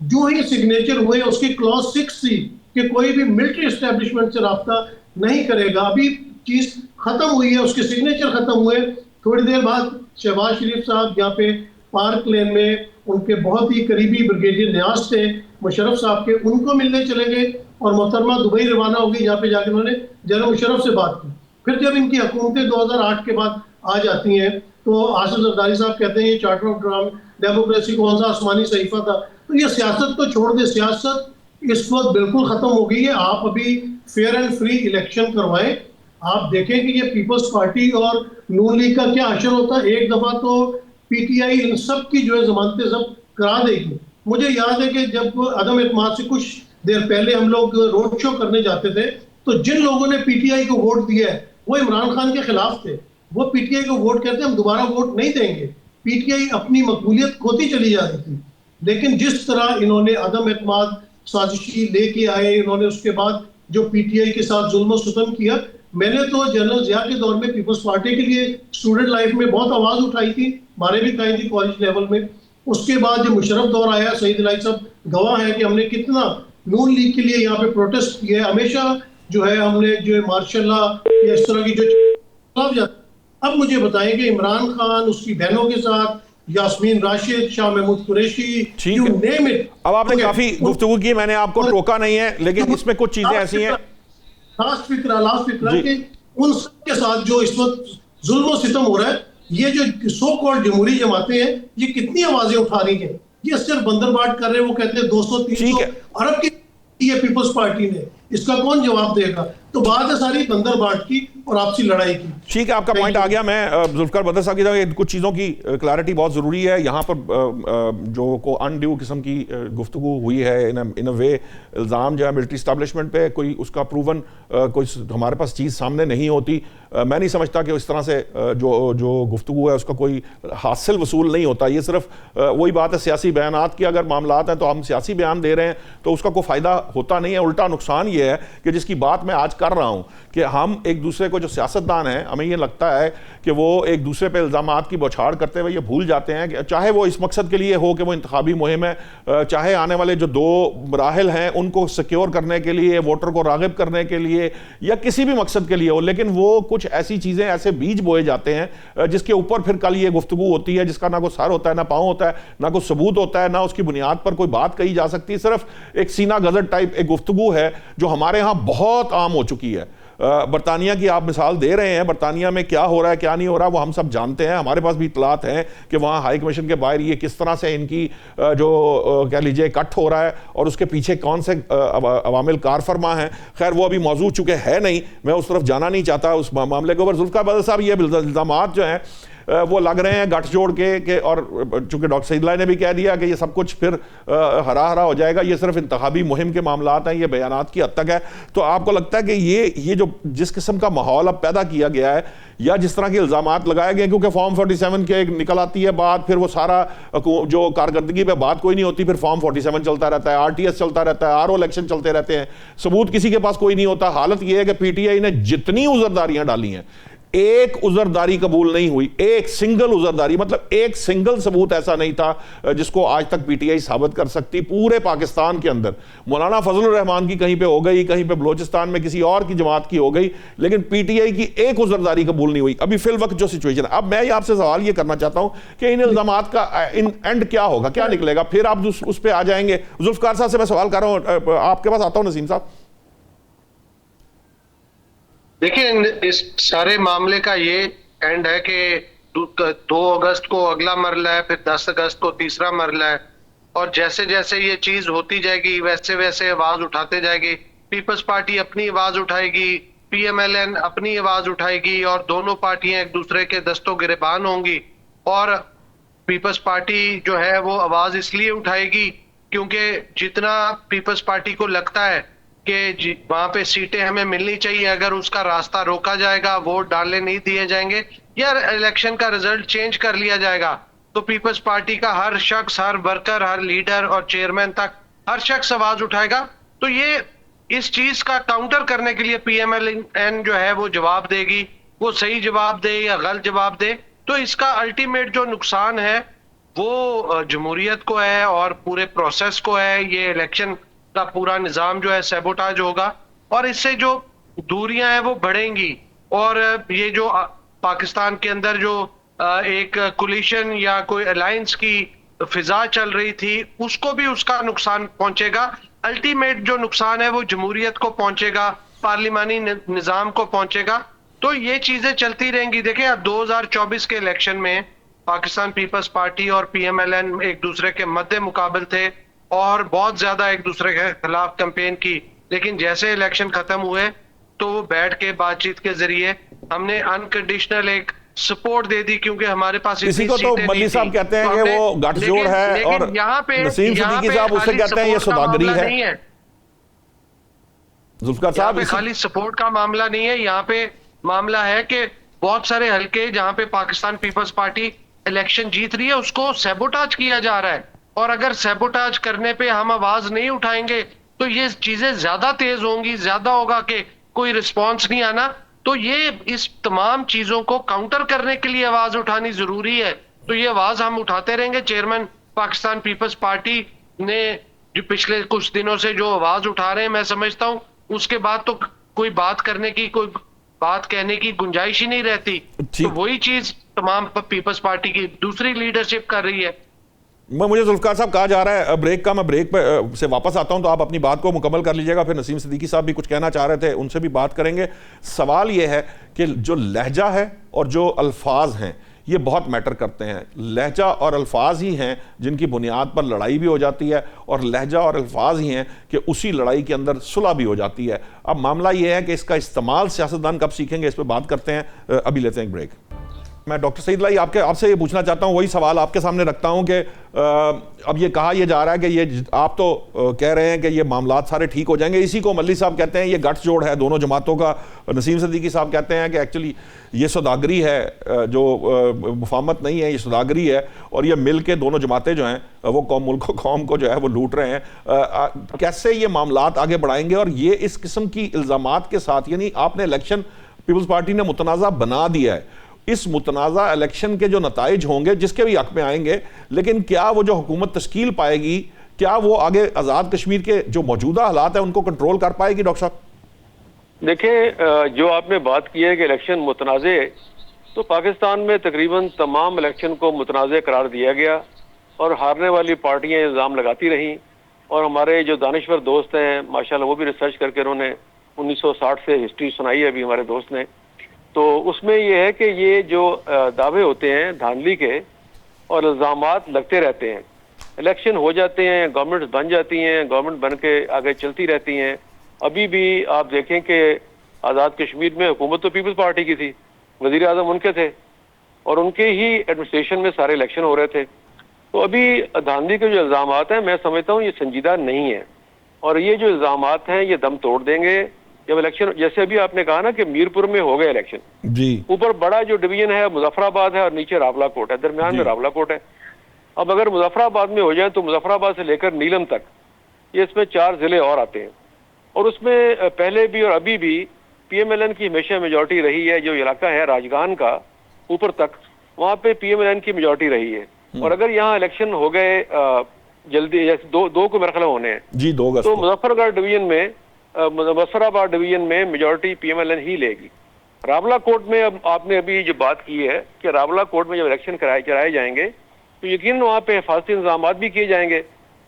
जो ही सिग्नेचर हुए उसकी क्लॉज 6 थी कि कोई भी मिलिट्री एस्टेब्लिशमेंट से राब्ता नहीं करेगा। अभी चीज खत्म हुई है, उसके सिग्नेचर खत्म हुए। थोड़ी देर बाद शहबाज शरीफ साहब यहाँ पे पार्क लेन में उनके बहुत ही करीबी ब्रिगेडियर न्याज थे मुशर्रफ साहब के, उनको मिलने चले गए और मोहतरमा दुबई रवाना हो गई, जहाँ पे जाकर उन्होंने जनरल मुशर्रफ से बात की। फिर जब इनकी हुकूमतें 2008 के बाद आ जाती हैं तो आसिफ जरदारी साहब कहते हैं ये चार्टर ऑफ डेमोक्रेसी कौन सा आसमानी सहीफा था। तो ये सियासत को छोड़ दे, सियासत इस वक्त बिल्कुल खत्म हो गई है। आप अभी फेयर एंड फ्री इलेक्शन करवाएं, आप देखें कि ये पीपल्स पार्टी और नून लीग का क्या असर होता है। एक दफा तो पीटीआई इन सब की जो है जमानतें सब करा देगी। मुझे याद है कि जब अदम एतमाद से कुछ देर पहले हम लोग रोड शो करने जाते थे तो जिन लोगों ने पीटीआई को वोट दिया है वो इमरान खान के खिलाफ थे। वो पीटीआई को वोट करते हम दोबारा वोट नहीं देंगे। पीटीआई अपनी मकबूलियत खोती चली जा रही थी। लेकिन जिस तरह इन्होंने अदम एतमाद साजिशी लेके आए, इन्होंने उसके बाद जो पीटीआई के साथ जुल्म सितम किया, मैंने तो जनरल जिया के दौर में पीपल्स पार्टी के लिए स्टूडेंट लाइफ में बहुत आवाज उठाई थी, मारे भी खाई थी कॉलेज लेवल में। उसके बाद जब मुशर्रफ दौर आया, सईद अली साहब गवाह है कि हमने कितना नून लीग के लिए यहाँ पे प्रोटेस्ट किया है। हमेशा जो है हमने जो मार्शल लॉ या इस तरह की जो अब मुझे बताएं कि इमरान खान उसकी बहनों के साथ, Yasmin Rashid, Shah Mahmood Qureshi, you name it. अब आपने काफी गुफ्तगू की, मैंने आपको टोका नहीं है, लेकिन इसमें कुछ चीजें ऐसी हैं। लास्ट फिक्रा कि उन सब के साथ जो इस वक्त जुल्म सितम हो रहा है, ये जो सो कॉल्ड जमहूरी जमातें हैं, ये कितनी आवाजें उठा रही हैं। ये सिर्फ बंदरबाट कर रहे हैं। वो कहते हैं 200-300 अरब की ये पीपल्स पार्टी ने, इसका कौन जवाब देगा? तो बात है सारी बंदरबाट की और आपसी लड़ाई की। ठीक है, आपका पॉइंट आ गया। मैं जुल्फिकार बदर साहब की कुछ चीज़ों की क्लैरिटी बहुत ज़रूरी है यहाँ पर। जो को अनड्यू किस्म की गुफ्तगू हुई है इन अ वे, इल्ज़ाम जो है मिलिट्री इस्टेब्लिशमेंट पे, कोई उसका प्रूवन कोई हमारे पास चीज़ सामने नहीं होती। मैं नहीं समझता कि इस तरह से जो गुफ्तगू है उसका कोई हासिल वसूल नहीं होता। ये सिर्फ वही बात है, सियासी बयानात की अगर मामलात हैं तो हम सियासी बयान दे रहे हैं तो उसका कोई फ़ायदा होता नहीं है। उल्टा नुकसान ये है कि जिसकी बात मैं आज कर रहा हूँ कि हम एक दूसरे को, जो सियासतदान हैं, हमें ये लगता है कि वो एक दूसरे पे इल्ज़ामात की बौछार करते हुए ये भूल जाते हैं कि चाहे वो इस मकसद के लिए हो कि वो इंतखाबी मुहिम है, चाहे आने वाले जो 2 मराहिल हैं उनको सिक्योर करने के लिए, वोटर को राग़िब करने के लिए, या किसी भी मकसद के लिए हो, लेकिन वो कुछ ऐसी चीज़ें, ऐसे बीज बोए जाते हैं जिसके ऊपर फिर कल ये गुफ्तगू होती है जिसका ना कोई सर होता है, ना पाँव होता है, ना कोई सबूत होता है, ना उसकी बुनियाद पर कोई बात कही जा सकती है। सिर्फ एक सीना गजर टाइप एक गुफ्तगू है जो हमारे यहाँ बहुत आम हो चुकी है। बरतानिया की आप मिसाल दे रहे हैं, बरतानिया में क्या हो रहा है क्या नहीं हो रहा वो हम सब जानते हैं। हमारे पास भी इतलात हैं कि वहाँ हाई कमीशन के बाहर ये किस तरह से इनकी जो कह लीजिए कट हो रहा है और उसके पीछे कौन से अवामिल कार फरमा हैं। खैर वो अभी मौजूद चुके हैं नहीं, मैं उस तरफ जाना नहीं चाहता उस मामले के ऊपर। जुल्फिकार बदर साहब, ये इल्ज़ामात जो हैं वो लग रहे हैं गठजोड़ के और चूंकि डॉक्टर सईद अली ने भी कह दिया कि ये सब कुछ फिर हरा हरा हो जाएगा, ये सिर्फ इंतखाबी मुहिम के मामलात हैं, ये बयानात की हद तक है। तो आपको लगता है कि ये जो जिस किस्म का माहौल अब पैदा किया गया है या जिस तरह के इल्ज़ामात लगाए गए, क्योंकि फॉर्म 47 के निकल आती है बात, फिर वो सारा जो कारकर्दगी पे बात कोई नहीं होती, फिर फॉर्म 47 चलता रहता है, आरटीएस चलता रहता है, आरओ इलेक्शन चलते रहते हैं, सबूत किसी के पास कोई नहीं होता। हालत ये है कि पीटीआई ने जितनी उज़रदारियां डाली हैं, एक उज़रदारी कबूल नहीं हुई, एक सिंगल उज़रदारी, मतलब एक सिंगल सबूत ऐसा नहीं था जिसको आज तक पीटीआई साबित कर सकती पूरे पाकिस्तान के अंदर। मौलाना फजल रहमान की कहीं पे हो गई, कहीं पे बलोचिस्तान में किसी और की जमात की हो गई, लेकिन पीटीआई की एक उज़रदारी कबूल नहीं हुई अभी फिल वक्त जो सिचुएशन है। अब मैं आपसे सवाल ये करना चाहता हूं कि इन इल्ज़ामात का एंड क्या होगा, क्या निकलेगा? फिर आप उस पर आ जाएंगे। जुल्फिकार साहब से मैं सवाल कर रहा हूं, आपके पास आता हूं नसीम साहब। देखिए, इस सारे मामले का ये एंड है कि 2 अगस्त को अगला मरला है, फिर 10 अगस्त को तीसरा मरला है। और जैसे जैसे ये चीज होती जाएगी वैसे वैसे आवाज उठाते जाएगी। पीपल्स पार्टी अपनी आवाज उठाएगी, पीएमएलएन अपनी आवाज उठाएगी और दोनों पार्टियां एक दूसरे के दस्तों गिरेबान होंगी। और पीपल्स पार्टी जो है वो आवाज इसलिए उठाएगी क्योंकि जितना पीपल्स पार्टी को लगता है कि वहां पे सीटें हमें मिलनी चाहिए, अगर उसका रास्ता रोका जाएगा, वोट डालने नहीं दिए जाएंगे या इलेक्शन का रिजल्ट चेंज कर लिया जाएगा, तो पीपल्स पार्टी का हर शख्स, हर वर्कर, हर लीडर और चेयरमैन तक हर शख्स आवाज उठाएगा। तो ये इस चीज का काउंटर करने के लिए पीएमएलएन जो है वो जवाब देगी, वो सही जवाब दे या गलत जवाब दे। तो इसका अल्टीमेट जो नुकसान है वो जमहूरियत को है और पूरे प्रोसेस को है। ये इलेक्शन का पूरा निजाम जो है सैबोटाज होगा और इससे जो दूरियां हैं वो बढ़ेंगी और ये जो पाकिस्तान के अंदर जो एक कोलिशन या कोई अलायंस की फिजा चल रही थी उसको भी उसका नुकसान पहुंचेगा। अल्टीमेट जो नुकसान है वो जमहूरियत को पहुंचेगा, पार्लिमानी निजाम को पहुंचेगा। तो ये चीजें चलती रहेंगी। देखिए अब 2024 के इलेक्शन में पाकिस्तान पीपल्स पार्टी और पीएमएलएन एक दूसरे के मद्दे मुकाबल थे और बहुत ज्यादा एक दूसरे के खिलाफ कैंपेन की, लेकिन जैसे इलेक्शन खत्म हुए तो बैठ के बातचीत के जरिए हमने अनकंडीशनल एक सपोर्ट दे दी क्योंकि हमारे पास इसी को तो मल्ली साहब कहते हैं कि वो गठजोड़ है और नसीम सिद्दीकी साहब उसे कहते हैं ये सौदागरी है। जुल्फिकार साहब खाली सपोर्ट का मामला नहीं है, यहाँ पे मामला है कि बहुत सारे हलके जहां पे पाकिस्तान पीपल्स पार्टी इलेक्शन जीत रही है उसको सैबोटाज किया जा रहा है और अगर सैबोटाज करने पे हम आवाज नहीं उठाएंगे तो ये चीजें ज्यादा तेज होंगी, ज्यादा होगा कि कोई रिस्पॉन्स नहीं आना। तो ये इस तमाम चीजों को काउंटर करने के लिए आवाज उठानी जरूरी है। तो ये आवाज हम उठाते रहेंगे। चेयरमैन पाकिस्तान पीपल्स पार्टी ने जो पिछले कुछ दिनों से जो आवाज उठा रहे हैं, मैं समझता हूं उसके बाद तो कोई बात करने की, कोई बात कहने की गुंजाइश ही नहीं रहती। तो वही चीज तमाम पीपल्स पार्टी की दूसरी लीडरशिप कर रही है। मुझे जुल्फिकार साहब कहा जा रहा है ब्रेक का, मैं ब्रेक पे से वापस आता हूं तो आप अपनी बात को मुकम्मल कर लीजिएगा। फिर नसीम सिद्दीकी साहब भी कुछ कहना चाह रहे थे, उनसे भी बात करेंगे। सवाल यह है कि जो लहजा है और जो अल्फाज हैं ये बहुत मैटर करते हैं। लहजा और अल्फाज ही हैं जिनकी बुनियाद पर लड़ाई भी हो जाती है और लहजा और अल्फाज ही हैं कि उसी लड़ाई के अंदर सुलह भी हो जाती है। अब मामला ये है कि इसका इस्तेमाल सियासतदान कब सीखेंगे, इस पर बात करते हैं। अभी लेते हैं एक ब्रेक। मैं डॉक्टर सईद लाई आपसे ये पूछना चाहता हूँ, वही सवाल आपके सामने रखता हूँ कि अब ये कहा यह जा रहा है कि ये आप तो कह रहे हैं कि ये मामलात सारे ठीक हो जाएंगे, इसी को मल्ली साहब कहते हैं ये गठजोड़ है दोनों जमातों का। नसीम सिद्दीकी साहब कहते हैं कि एक्चुअली ये सौदागरी है, जो मुफाहमत नहीं है, ये सौदागरी है और ये मिल के दोनों जमातें जो हैं वो कौम को जो है वो लूट रहे हैं। कैसे ये मामलात आगे बढ़ाएंगे और ये इस किस्म की इल्ज़ामात के साथ, यानी आपने इलेक्शन पीपल्स पार्टी ने मुतनाज़ा बना दिया है, इस मुतनाज़ा इलेक्शन के जो नताइज होंगे जिसके भी हक में आएंगे, लेकिन क्या वो जो हुकूमत तश्कील पाएगी, क्या वो आगे आज़ाद कश्मीर के जो मौजूदा हालात है उनको कंट्रोल कर पाएगी? डॉक्टर साहब देखिए, जो आपने बात की है कि इलेक्शन मुतनाज़े, तो पाकिस्तान में तकरीबन तमाम इलेक्शन को मुतनाज़े करार दिया गया और हारने वाली पार्टियां इल्ज़ाम लगाती रहीं। और हमारे जो दानिश्वर दोस्त हैं माशाल्लाह वो भी रिसर्च करके उन्होंने 1960 से हिस्ट्री सुनाई है अभी हमारे दोस्त ने। तो उसमें ये है कि ये जो दावे होते हैं धांधली के और इल्ज़ामात लगते रहते हैं, इलेक्शन हो जाते हैं, गवर्नमेंट बन जाती हैं, गवर्नमेंट बन के आगे चलती रहती हैं। अभी भी आप देखें कि आज़ाद कश्मीर में हुकूमत तो पीपल्स पार्टी की थी, वज़ीर आज़म उनके थे और उनके ही एडमिनिस्ट्रेशन में सारे इलेक्शन हो रहे थे। तो अभी धांधली के जो इल्ज़ामात हैं मैं समझता हूँ ये संजीदा नहीं है और ये जो इल्ज़ामात हैं ये दम तोड़ देंगे जब इलेक्शन, जैसे अभी आपने कहा ना कि मीरपुर में हो गया इलेक्शन जी, ऊपर बड़ा जो डिवीजन है मुजफ्फराबाद है और नीचे रावलाकोट है, दरमियान में रावलाकोट है। अब अगर मुजफ्फराबाद में हो जाए तो मुजफ्फराबाद से लेकर नीलम तक ये इसमें 4 जिले और आते हैं और उसमें पहले भी और अभी भी पीएमएलएन की हमेशा मेजॉरिटी रही है। जो इलाका है राजगान का ऊपर तक, वहाँ पे पीएमएलएन की मेजॉरिटी रही है और अगर यहाँ इलेक्शन हो गए जल्दी, जैसे दो को मेरे ख्याल होने हैं जी, 2 अगस्त तो मुजफ्फरगढ़ डिवीजन में, मुजफ्फराबाद डिवीजन में मेजॉरिटी पीएमएलएन ही लेगी। रावलाकोट में अब आपने अभी जो बात की है कि रावलाकोट में जब इलेक्शन कराए जाएंगे तो यकीन वहाँ पे हिफाजती इंतजाम भी किए जाएंगे।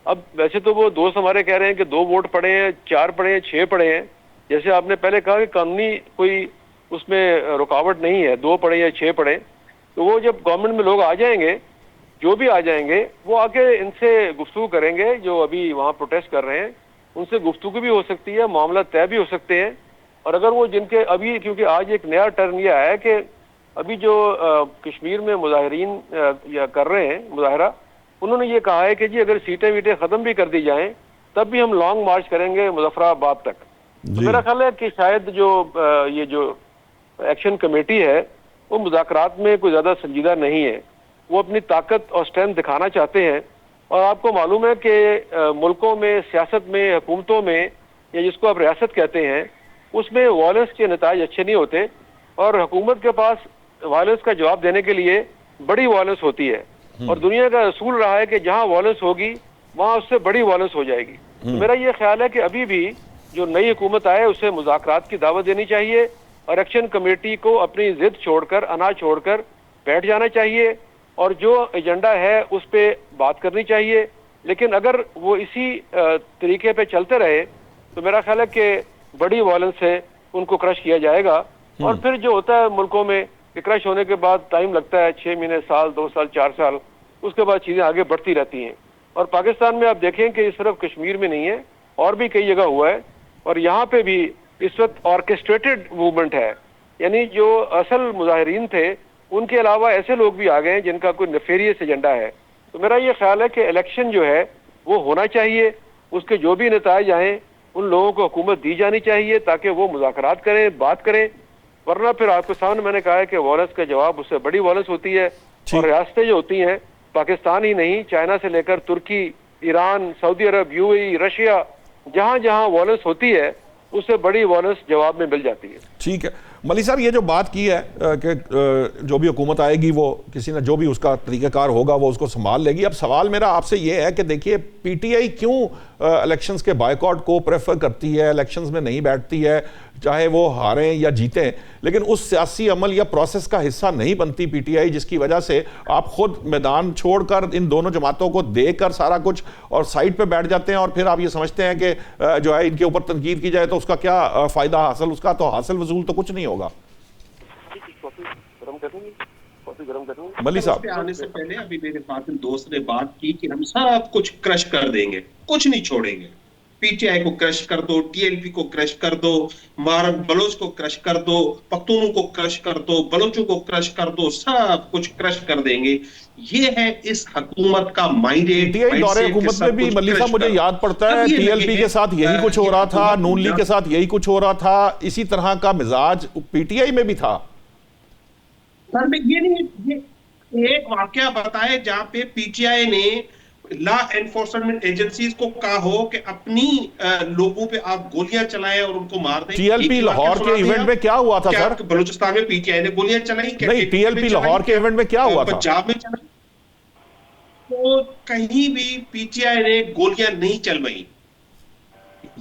अब वैसे तो वो दोस्त हमारे कह रहे हैं कि 2 वोट पड़े हैं, 4 पड़े हैं, 6 पड़े हैं, जैसे आपने पहले कहा कि कानूनी कोई उसमें रुकावट नहीं है, 2 पड़े या 6 पड़े। तो वो जब गवर्नमेंट में लोग आ जाएंगे जो भी आ जाएंगे वो आके इनसे गुफ्तगू करेंगे, जो अभी वहाँ प्रोटेस्ट कर रहे हैं उनसे गुफ्तगू भी हो सकती है, मामला तय भी हो सकते हैं। और अगर वो जिनके अभी, क्योंकि आज एक नया टर्न ये आया है कि अभी जो कश्मीर में मुजाहिरीन या कर रहे हैं मुजाहरा, उन्होंने ये कहा है कि जी अगर सीटें वीटें ख़त्म भी कर दी जाएं तब भी हम लॉन्ग मार्च करेंगे मुजफ्फराबाद तक। तो मेरा ख्याल है कि शायद जो ये जो एक्शन कमेटी है वो मुज़ाकरात में कोई ज़्यादा संजीदा नहीं है, वो अपनी ताकत और स्ट्रेंथ दिखाना चाहते हैं। और आपको मालूम है कि मुल्कों में, सियासत में, हुकूमतों में, या जिसको आप रियासत कहते हैं, उसमें वायलेंस के नताज अच्छे नहीं होते और हुकूमत के पास वायलेंस का जवाब देने के लिए बड़ी वायलेंस होती है। और दुनिया का असूल रहा है कि जहाँ वायलेंस होगी वहाँ उससे बड़ी वायलेंस हो जाएगी। तो मेरा ये ख्याल है कि अभी भी जो नई हुकूमत आए उसे मुज़ाकरात की दावत देनी चाहिए और एक्शन कमेटी को अपनी जिद छोड़कर, अना छोड़कर बैठ जाना चाहिए और जो एजेंडा है उस पर बात करनी चाहिए। लेकिन अगर वो इसी तरीके पे चलते रहे तो मेरा ख्याल है कि बड़ी वायलेंस है उनको क्रश किया जाएगा। और फिर जो होता है मुल्कों में कि क्रश होने के बाद टाइम लगता है, 6 महीने, साल, 2 साल, 4 साल, उसके बाद चीज़ें आगे बढ़ती रहती हैं। और पाकिस्तान में आप देखें कि सिर्फ कश्मीर में नहीं है, और भी कई जगह हुआ है और यहाँ पे भी इस वक्त ऑर्केस्ट्रेटेड मूवमेंट है, यानी जो असल मुजाहिरीन थे उनके अलावा ऐसे लोग भी आ गए हैं जिनका कोई नेफेरियस एजेंडा है। तो मेरा ये ख्याल है कि इलेक्शन जो है वो होना चाहिए, उसके जो भी नताइज आए उन लोगों को हुकूमत दी जानी चाहिए ताकि वो मुज़ाकरात करें, बात करें। वरना फिर आपके सामने मैंने कहा है कि वायलेंस का जवाब उससे बड़ी वायलेंस होती है। और रियासतें जो होती हैं, पाकिस्तान ही नहीं, चाइना से लेकर तुर्की, ईरान, सऊदी अरब, यूएई, रशिया, जहाँ जहाँ वायलेंस होती है उससे बड़ी वायलेंस जवाब में मिल जाती है। ठीक है मलिक साहब, ये जो बात की है कि जो भी हुकूमत आएगी वो किसी ना जो भी उसका तरीक़ाकार होगा वो उसको संभाल लेगी। अब सवाल मेरा आपसे ये है कि देखिए पीटीआई क्यों इलेक्शंस के बायकॉट को प्रेफर करती है, इलेक्शंस में नहीं बैठती है, चाहे वो हारें या जीतें, लेकिन उस सियासी अमल या प्रोसेस का हिस्सा नहीं बनती पीटीआई, जिसकी वजह से आप खुद मैदान छोड़कर इन दोनों जमातों को देकर सारा कुछ और साइड पे बैठ जाते हैं और फिर आप ये समझते हैं कि जो है इनके ऊपर तनकीद की जाए तो उसका क्या फ़ायदा हासिल, उसका तो हासिल वसूल तो कुछ नहीं होगा। मली साहब, आने से पहले अभी मेरे फातिल दोस्त ने बात की कि हम सब कुछ क्रश कर देंगे, कुछ नहीं छोड़ेंगे। पीटीआई को क्रश कर दो, टीएलपी को क्रश कर दो, मारन बलोच को क्रश कर दो, पख्तूनों को क्रश कर दो, बलोचों को क्रश कर दो, सब कुछ क्रश कर देंगे। ये है इस हुकूमत का माइंडेड। दौरे हुकूमत में भी मलिक साहब मुझे याद पड़ता है टीएलपी के साथ यही कुछ हो रहा था, नून लीग के साथ यही कुछ हो रहा था, इसी तरह का मिजाज पीटीआई में भी था। सर में ये नहीं, ये एक वाकया बताए जहां पे पीटीआई ने लॉ एनफोर्समेंट एजेंसीज को कहा हो कि अपनी लोगों पे आप गोलियां चलाएं और उनको मार दें। टीएलपी लाहौर के इवेंट में क्या हुआ था सर? बलूचिस्तान में पीटीआई ने गोलियां चलाई? नहीं, टीएलपी लाहौर के इवेंट में क्या हुआ था? पंजाब में चलाई। तो कहीं भी पीटीआई ने गोलियां नहीं चलवाई।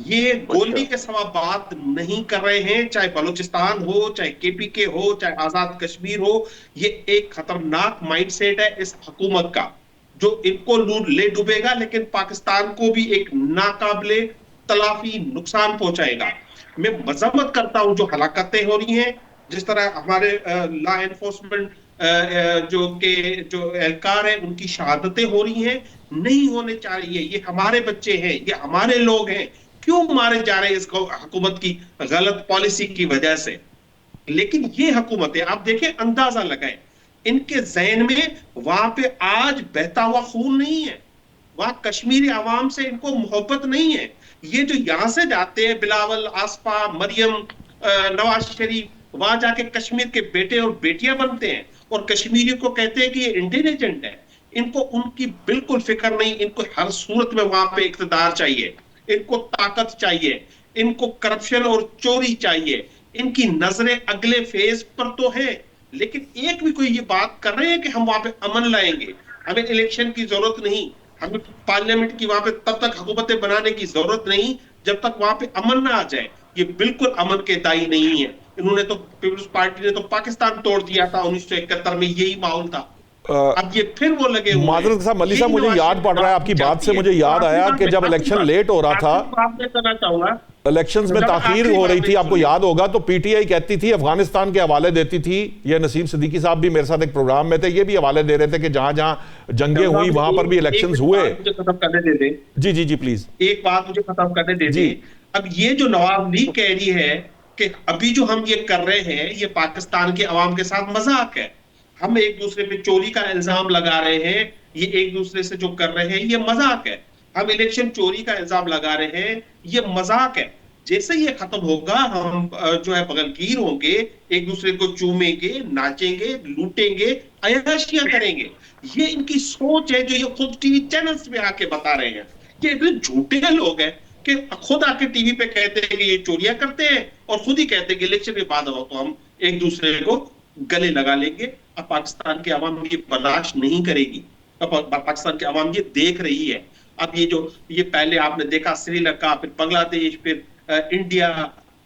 ये गोली के सवा बात नहीं कर रहे हैं, चाहे बलूचिस्तान हो, चाहे केपीके हो, चाहे आजाद कश्मीर हो। ये एक खतरनाक माइंडसेट है इस हुकूमत का जो इनको ले डूबेगा, लेकिन पाकिस्तान को भी एक नाकाबिले तलाफी नुकसान पहुंचाएगा। मैं मजम्मत करता हूं जो हलाकतें हो रही हैं, जिस तरह हमारे लॉ एनफोर्समेंट जो एहलकार है उनकी शहादतें हो रही हैं, नहीं होने चाहिए। ये हमारे बच्चे हैं, ये हमारे लोग हैं, क्यों मारे जा रहे हैं इस हुकूमत की गलत पॉलिसी की वजह से। लेकिन ये हुकूमत है, आप देखें, अंदाजा लगाएं, इनके जहन में वहां पे आज बहता हुआ खून नहीं है, वहां कश्मीरी आवाम से इनको मोहब्बत नहीं है। ये जो यहां से जाते हैं, बिलावल, आसपा, मरियम, नवाज शरीफ, वहां जाके कश्मीर के बेटे और बेटियां बनते हैं और कश्मीरी को कहते हैं कि ये इंटेलिजेंट है। इनको उनकी बिल्कुल फिक्र नहीं, इनको हर सूरत में वहां पे इख्तिदार चाहिए, इनको ताकत चाहिए, इनको करप्शन और चोरी चाहिए। इनकी नजरें अगले फेज पर तो है, लेकिन एक भी कोई ये बात कर रहे हैं कि हम वहां पे अमन लाएंगे, हमें इलेक्शन की जरूरत नहीं, हमें पार्लियामेंट की वहां पे तब तक हुकूमतें बनाने की जरूरत नहीं जब तक वहां पे अमन ना आ जाए। ये बिल्कुल अमन के दाई नहीं है। इन्होंने तो, पीपल्स पार्टी ने तो पाकिस्तान तोड़ दिया था 1971 में, यही माहौल था। अब ये फिर वो लगे हुए। माजरत साहब, मलिक साहब, मुझे याद पड़ रहा है आपकी बात से, मुझे याद आया कि जब इलेक्शन लेट हो रहा था, आपसे करना चाहूंगा इलेक्शंस में ताखीर हो रही थी, आपको याद होगा, तो पीटीआई कहती थी, अफगानिस्तान के हवाले देती थी। ये नसीम सिद्दीकी साहब भी मेरे साथ एक प्रोग्राम में थे, ये भी हवाले दे रहे थे कि जहां जहां जंगें हुई वहां पर भी इलेक्शंस हुए। मुझे खत्म करने दे दे। जी जी जी प्लीज, एक बात मुझे खत्म करने दे दे। अब ये जो नवाब लीग कह रही है कि अभी जो हम ये कर रहे हैं ये पाकिस्तान के अवाम के साथ मजाक है, हम एक दूसरे पे चोरी का इल्जाम लगा रहे हैं, ये एक दूसरे से जो कर रहे हैं ये मजाक है, हम इलेक्शन चोरी का इल्जाम लगा रहे हैं ये मजाक है। जैसे ये खत्म होगा हम जो है बगलगीर होंगे, एक दूसरे को चूमेंगे, नाचेंगे, लूटेंगे, अय्याशियां करेंगे। ये इनकी सोच है जो ये खुद टीवी चैनल्स में आके बता रहे हैं। ये इतने झूठे लोग हैं कि खुद आके टीवी पे कहते हैं कि ये चोरियां करते हैं और खुद ही कहते हैं कि इलेक्शन के बाद हो तो हम एक दूसरे को गले लगा लेंगे। अब पाकिस्तान की आवाम ये बर्दाश्त नहीं करेगी, अब पाकिस्तान की आवाम ये देख रही है। अब ये पहले आपने देखा श्रीलंका, फिर बांग्लादेश, फिर इंडिया,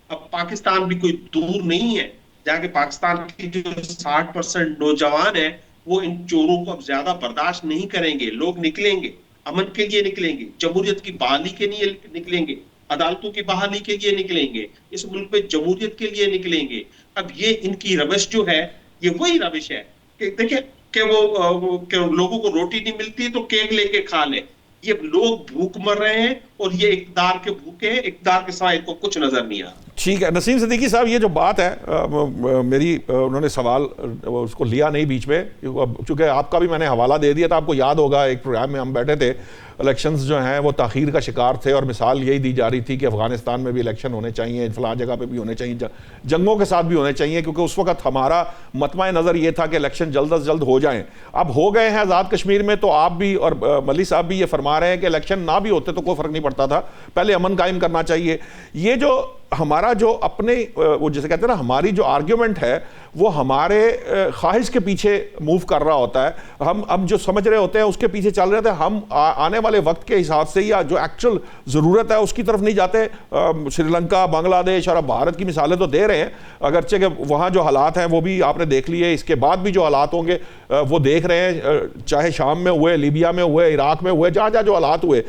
अब पाकिस्तान भी कोई दूर नहीं है, जाके पाकिस्तान की जो 60% नौजवान है वो इन चोरों को अब ज्यादा बर्दाश्त नहीं करेंगे। लोग निकलेंगे, अमन के लिए निकलेंगे, जमहूरियत की बहाली के लिए निकलेंगे, अदालतों की बहाली के लिए निकलेंगे, इस मुल्क में जमहूरियत के लिए निकलेंगे। अब ये इनकी रविश जो है ये वही रविश है कि देखिए कि वो लोगों को रोटी नहीं मिलती तो केक लेके खा ले। ये लोग भूख मर रहे हैं और ये इक़्तिदार के भूखे हैं, इक़्तिदार के सिवा इनको कुछ नजर नहीं आ रहा। ठीक है नसीम सिद्दीकी साहब, ये जो बात है मेरी उन्होंने सवाल उसको लिया नहीं बीच में, चूँकि आपका भी मैंने हवाला दे दिया था। आपको याद होगा एक प्रोग्राम में हम बैठे थे, इलेक्शंस जो हैं वो ताख़ीर का शिकार थे और मिसाल यही दी जा रही थी कि अफ़गानिस्तान में भी इलेक्शन होने चाहिए, फ़लाँ जगह पे भी होने चाहिए, जंगों के साथ भी होने चाहिए, क्योंकि उस वक्त हमारा मतमा नज़र ये था कि इलेक्शन जल्द अज जल्द हो जाएँ। अब हो गए हैं आज़ाद कश्मीर में, तो आप भी और मल्लिक साहब भी ये फरमा रहे हैं कि इलेक्शन ना भी होते तो कोई फ़र्क नहीं पड़ता था, पहले अमन कायम करना चाहिए। ये जो हमारा जो अपने वो जैसे कहते हैं ना, हमारी जो आर्ग्यूमेंट है वो हमारे ख्वाहिश के पीछे मूव कर रहा होता है। हम अब जो समझ रहे होते हैं उसके पीछे चल रहे थे, हम आने वाले वक्त के हिसाब से या जो एक्चुअल ज़रूरत है उसकी तरफ नहीं जाते। श्रीलंका, बांग्लादेश और अब भारत की मिसालें तो दे रहे हैं, अगरचे कि वहाँ जो हालात हैं वो भी आपने देख लिए, इसके बाद भी जो हालात होंगे वो देख रहे हैं, चाहे शाम में हुए, लीबिया में हुए, इराक में हुए, जहाँ जहाँ जो हालात हुए।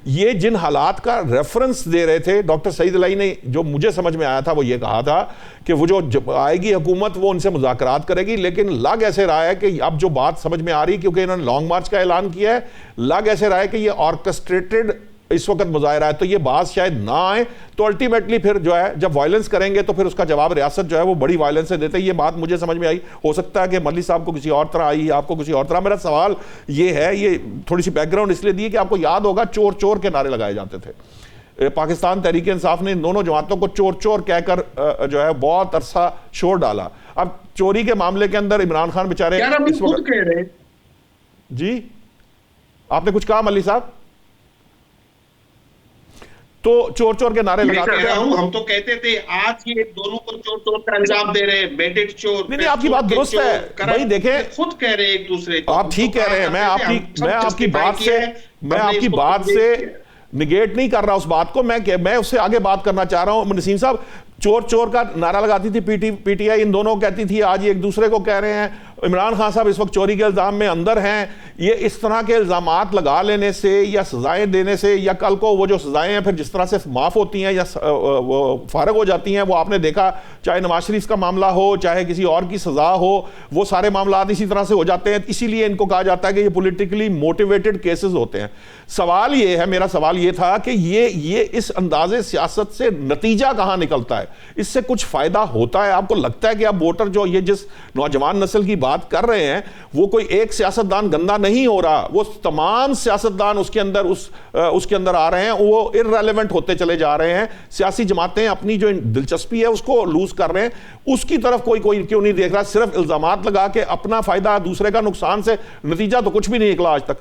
ये जिन हालात का रेफरेंस दे रहे थे डॉक्टर सईद अली ने, जो मुझे समझ में आया था वो ये कहा था कि वो जो आएगी हुकूमत वो उनसे मुज़ाकरात करेगी, लेकिन लग ऐसे रहा है कि अब जो बात समझ में आ रही, क्योंकि इन्होंने लॉन्ग मार्च का ऐलान किया है, लग ऐसे रहा है कि ये ऑर्केस्ट्रेटेड इस वक्त मुजाहिरा है, तो ये बात शायद ना आए, तो अल्टीमेटली फिर जो है जब वायलेंस करेंगे तो फिर उसका जवाब रियासत जो है वो बड़ी वायलेंस से देते हैं। ये बात मुझे समझ में आई, हो सकता है कि मल्लिक साहब को किसी और तरह आई, आपको किसी और तरह। मेरा सवाल ये है, ये थोड़ी सी बैकग्राउंड इसलिए दी कि आपको याद होगा चोर चोर के नारे लगाए जाते थे। पाकिस्तान तहरीक इंसाफ ने इन दोनों जमातों को चोर चोर कहकर जो है बहुत अरसा शोर डाला। अब चोरी के मामले के अंदर इमरान खान बेचारे इस वक्त कह रहे हैं। जी आपने कुछ कहा मल्लिक साहब? तो चोर चोर के नारे लगाते थे। हम तो कहते थे आज ये दोनों को चोर चोर का इल्जाम दे रहे हैं, मेडिट चोर। नहीं, आपकी बात दुरुस्त है भाई, देखें खुद कह रहे हैं एक दूसरे को, आप ठीक कह रहे हैं। मैं आपकी बात से निगेट नहीं कर रहा उस बात को, मैं उससे आगे बात करना चाह रहा हूं। नसीम साहब, चोर चोर का नारा लगाती थी पीटीआई, इन दोनों कहती थी, आज ये एक दूसरे को कह रहे हैं। इमरान खान साहब इस वक्त चोरी के इल्ज़ाम में अंदर हैं। ये इस तरह के इल्ज़ामात लगा लेने से या सजाएं देने से, या कल को वो जो सजाएं हैं फिर जिस तरह से माफ़ होती हैं या वो फारग हो जाती हैं, वो आपने देखा, चाहे नवाज शरीफ का मामला हो, चाहे किसी और की सज़ा हो, वो सारे मामला इसी तरह से हो जाते हैं। इसीलिए इनको कहा जाता है कि ये पॉलिटिकली मोटिवेटेड केसेस होते हैं। सवाल ये है, मेरा सवाल ये था कि ये इस अंदाजे सियासत से नतीजा कहाँ निकलता है? इससे कुछ फ़ायदा होता है? आपको लगता है कि अब वोटर जो ये जिस नौजवान नस्ल की बात कर रहे हैं वो कोई एक सियासतदान गंदा नहीं हो रहा, वो तमाम सियासतदान उसके अंदर आ रहे हैं, वो इररेलेवेंट होते चले जा रहे हैं। सियासी जमातें अपनी जो दिलचस्पी है उसको लूज कर रहे हैं, उसकी तरफ कोई क्यों नहीं देख रहा? सिर्फ इल्जामात लगा के अपना फायदा दूसरे का नुकसान से नतीजा तो कुछ भी नहीं निकला आज तक।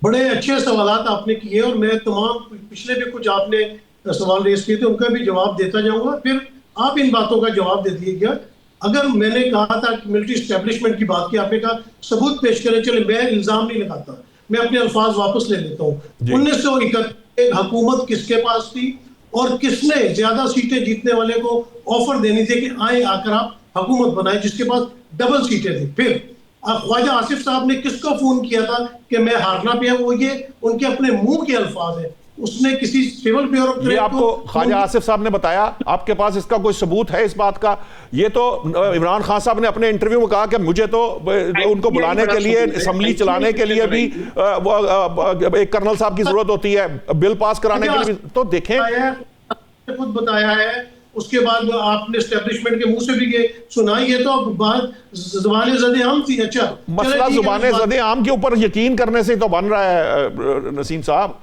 बड़े अच्छे सवालात आपने किए और मैं तमाम पिछले भी कुछ आपने सवाल रेस किए थे उनका भी जवाब देता जाऊंगा, फिर आप इन बातों का जवाब दे दीजिएगा। अगर मैंने कहा था मिलिट्री एस्टेब्लिशमेंट की बात की, आपने कहा सबूत पेश करें, चले मैं इल्जाम नहीं लगाता, मैं अपने अल्फाज वापस ले लेता हूँ। 1971 हुकूमत किसके पास थी और किसने ज्यादा सीटें जीतने वाले को ऑफर देनी थी कि आए आकर आप हुकूमत बनाए, जिसके पास डबल सीटें थी? फिर ख्वाजा आसिफ साहब ने किसको फोन किया था कि मैं हारना पे? वो ये उनके अपने मुंह के अल्फाज है। उसने किसी सिविल ये ब्यूरोक्रेट आपको ख्वाजा आसिफ साहब ने बताया, आपके पास इसका कोई सबूत है इस बात का? ये तो इमरान खान साहब ने अपने इंटरव्यू में कहा कि मुझे तो उनको बुलाने के लिए, असेंबली चलाने के लिए भी एक कर्नल साहब की जरूरत होती है, बिल पास कराने के लिए भी। तो देखें, खुद बताया है, उसके बाद आपने एस्टेब्लिशमेट के मुंह से भी ये सुना, ये तो बात ज़ुबान ज़दे आम थी। अच्छा, मसला ज़ुबान ज़दे आम के ऊपर यकीन करने से तो बन रहा है नसीम साहब।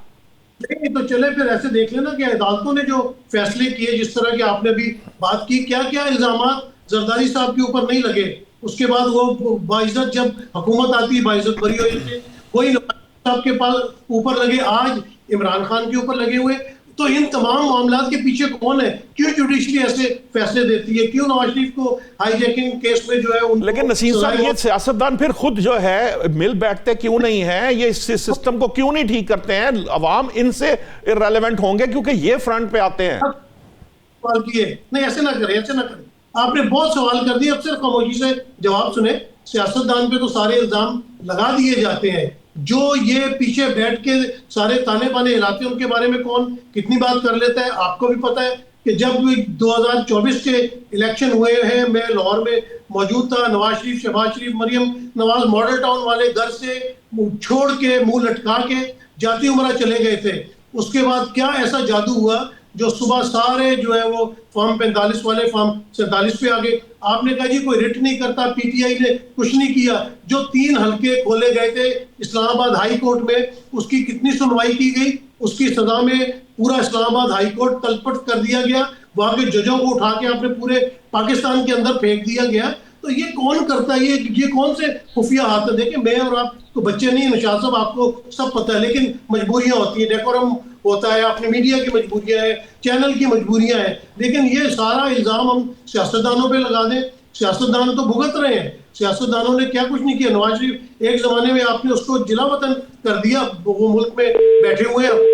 नहीं तो चले फिर ऐसे देख लेना कि अदालतों ने जो फैसले किए, जिस तरह के आपने भी बात की, क्या क्या इल्जामात जरदारी साहब के ऊपर नहीं लगे, उसके बाद वो बाइज्जत जब हुकूमत आती है बाइज्जत बरी हो जाती है, वही नवाज साहब के पास ऊपर लगे, आज इमरान खान के ऊपर लगे हुए। तो इन तमाम मामलात के पीछे कौन है? क्यों जुडिशरी ऐसे फैसले देती है? क्यों नवाज शरीफ को हाईजैकिंग केस में जो है लेकिन नसीम साहब, ये सियासतदान फिर खुद जो है मिल बैठते क्यों नहीं है? ये सिस्टम को क्यों नहीं ठीक करते हैं? अवाम इनसे इररेलेवेंट होंगे क्योंकि ये फ्रंट पे आते हैं। सवाल किए नहीं, ऐसे ना करें, ऐसे ना करें। आपने बहुत सवाल कर दिए, अब सिर्फ खामोशी से जवाब सुने। सियासतदान पे तो सारे इल्जाम लगा दिए जाते हैं, जो ये पीछे बैठ के सारे ताने बाने हिलाते हैं उनके बारे में कौन कितनी बात कर लेता है। आपको भी पता है कि जब 2024 के इलेक्शन हुए हैं, मैं लाहौर में मौजूद था, नवाज शरीफ, शहबाज शरीफ, मरियम नवाज मॉडल टाउन वाले घर से छोड़ के, मुंह लटका के जाती उम्रा चले गए थे। उसके बाद क्या ऐसा जादू हुआ जो सुबह सारे जो है वो फॉर्म 45 वाले फॉर्म 47 पे आ गए। आपने कहा जी कोई रिट नहीं करता, पीटीआई ने कुछ नहीं किया। जो 3 हलके खोले गए थे इस्लामाबाद हाई कोर्ट में, उसकी कितनी सुनवाई की गई? उसकी सजा में पूरा इस्लामाबाद हाई कोर्ट तलपट कर दिया गया, वहां के जजों को उठा के अपने पूरे पाकिस्तान के अंदर फेंक दिया गया। तो ये कौन करता है? ये कौन से खुफिया हाथ है? देखिए, मैं और आप तो बच्चे नहीं, निशात साहब आपको सब पता है, लेकिन मजबूरियां होती है, डेकोरम होता है, अपने मीडिया की मजबूरियां हैं, चैनल की मजबूरियां हैं। लेकिन ये सारा इल्जाम हम सियासतदानों पे लगा दें, सियासतदान तो भुगत रहे हैं। सियासतदानों ने क्या कुछ नहीं किया। नवाज शरीफ एक जमाने में आपने उसको जिला वतन कर दिया, वो मुल्क में बैठे हुए हैं,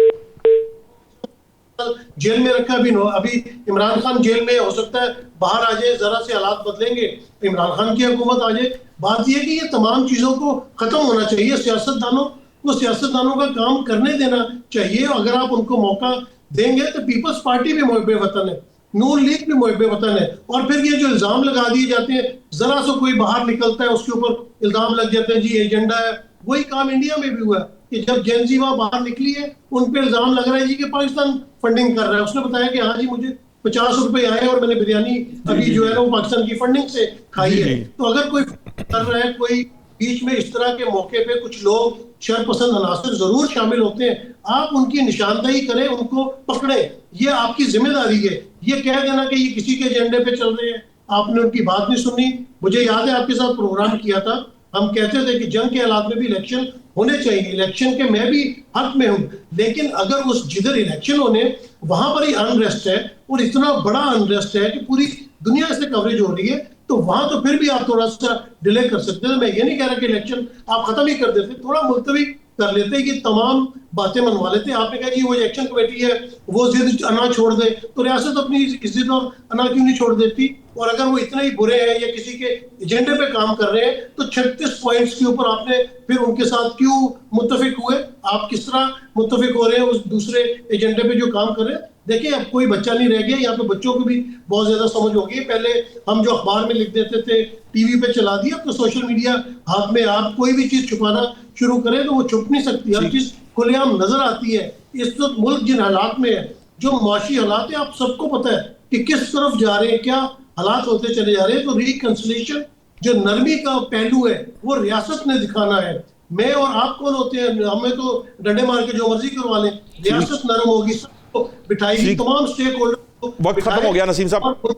जेल में रखा। अभी इमरान खान जेल में, हो सकता है बाहर आ जाए, जरा से हालात बदलेंगे, इमरान खान की हुकूमत आ जाए। बात यह कि ये तमाम चीजों को खत्म होना चाहिए। सियासतदानों को सियासतदानों का काम करने देना चाहिए। अगर आप उनको मौका देंगे तो पीपल्स पार्टी भी मुहब्बे वतन है, नून लीग भी मुहब्बे वतन है। और फिर ये जो इल्जाम लगा दिए जाते हैं, जरा सा कोई बाहर निकलता है उसके ऊपर इल्जाम लग जाते हैं जी एजेंडा है। वही काम इंडिया में भी हुआ कि जब जेनजी वहां बाहर निकली है, उन पे इल्जाम लग रहा है जी कि पाकिस्तान फंडिंग कर रहा है। उसने बताया कि हाँ जी मुझे 50 रुपए आए और मैंने बिरयानी अभी जो है ना वो पाकिस्तान की फंडिंग से खाई है। तो अगर कोई कर रहा है, कोई बीच में इस तरह के मौके पे कुछ लोग शरपसंद अनासर जरूर शामिल होते हैं, आप उनकी निशानदेही करें, उनको पकड़े, ये आपकी जिम्मेदारी है। ये कह देना कि ये किसी के एजेंडे पे चल रहे हैं, आपने उनकी बात नहीं सुनी। मुझे याद है आपके साथ प्रोग्राम किया था, हम कहते थे कि जंग के हालात में भी इलेक्शन होने चाहिए, इलेक्शन के मैं भी हक में हूं। लेकिन अगर उस जिधर इलेक्शन होने वहां पर ही अनरेस्ट है, और इतना बड़ा अनरेस्ट है कि पूरी दुनिया से कवरेज हो रही है, तो वहां तो फिर भी आप थोड़ा सा डिले कर सकते हैं। मैं ये नहीं कह रहा कि इलेक्शन आप खत्म ही कर देते, थोड़ा मुलतवी कर लेते कि तमाम बातें मनवा लेते। आपने कहा कि वो इलेक्शन कमेटी है वो जिद अना छोड़ दे, तो रियासत अपनी जिद और अना क्यों नहीं छोड़ देती? और अगर वो इतने ही बुरे हैं या किसी के एजेंडे पे काम कर रहे हैं, तो 36 पॉइंट्स के ऊपर आपने फिर उनके साथ क्यों मुत्तफिक हुए? आप किस तरह मुत्तफिक हो रहे हैं उस दूसरे एजेंडे पे जो काम कर रहे हैं? देखिए, अब कोई बच्चा नहीं रह गया, यहाँ पे बच्चों को भी बहुत ज्यादा समझ हो गई। पहले हम जो अखबार में लिख देते थे, टीवी पे चला दिया, तो सोशल मीडिया हाथ में, आप कोई भी चीज छुपाना शुरू करें तो वो छुप नहीं सकती, हर चीज खुलेआम नजर आती है। इस वक्त मुल्क जिन हालात में है, जो मुआशी हालात है, आप सबको पता है कि किस तरफ जा रहे हैं, क्या हालात होते चले जा रहे हैं। तो रिकंसिलिएशन जो नरमी का पहलू है, वो रियासत ने दिखाना है। मैं और आप कौन होते हैं? हमें तो डंडे मार के जो मर्जी करवा लें, रियासत नरम होगी, सबको बिठाएगी, तमाम स्टेक होल्डर। वक्त खत्म हो गया नसीम साहब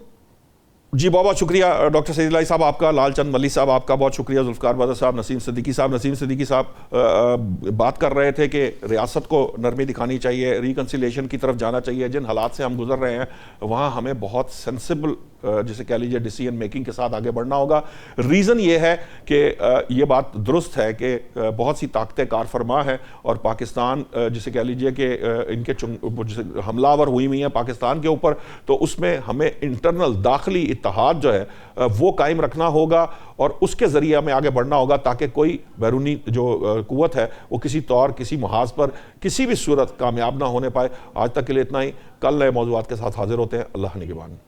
जी, बहुत बहुत शुक्रिया। डॉक्टर सईद इलाही साहब आपका, लालचंद मल्लिक साहब आपका बहुत शुक्रिया, जुल्फकार बादल साहब, नसीम सिद्दीकी साहब बात कर रहे थे कि रियासत को नरमी दिखानी चाहिए, रिकंसिलिएशन की तरफ जाना चाहिए। जिन हालात से हम गुजर रहे हैं वहाँ हमें बहुत सेंसिबल, जिसे कह लीजिए, डिसीजन मेकिंग के साथ आगे बढ़ना होगा। रीज़न ये है कि ये बात दुरुस्त है कि बहुत सी ताकतें कारफरमा हैं और पाकिस्तान जिसे कह लीजिए कि इनके जिसे हमलावर हुई हैं पाकिस्तान के ऊपर, तो उसमें हमें इंटरनल दाखिली इत्तेहाद जो है वो कायम रखना होगा और उसके ज़रिए हमें आगे बढ़ना होगा ताकि कोई बैरूनी जो कुव्वत है वो किसी तौर किसी महाज पर किसी भी सूरत कामयाब ना होने पाए। आज तक के लिए इतना ही, कल नए मौज़ूआत के साथ हाजिर होते हैं। अल्लाह निगहबान।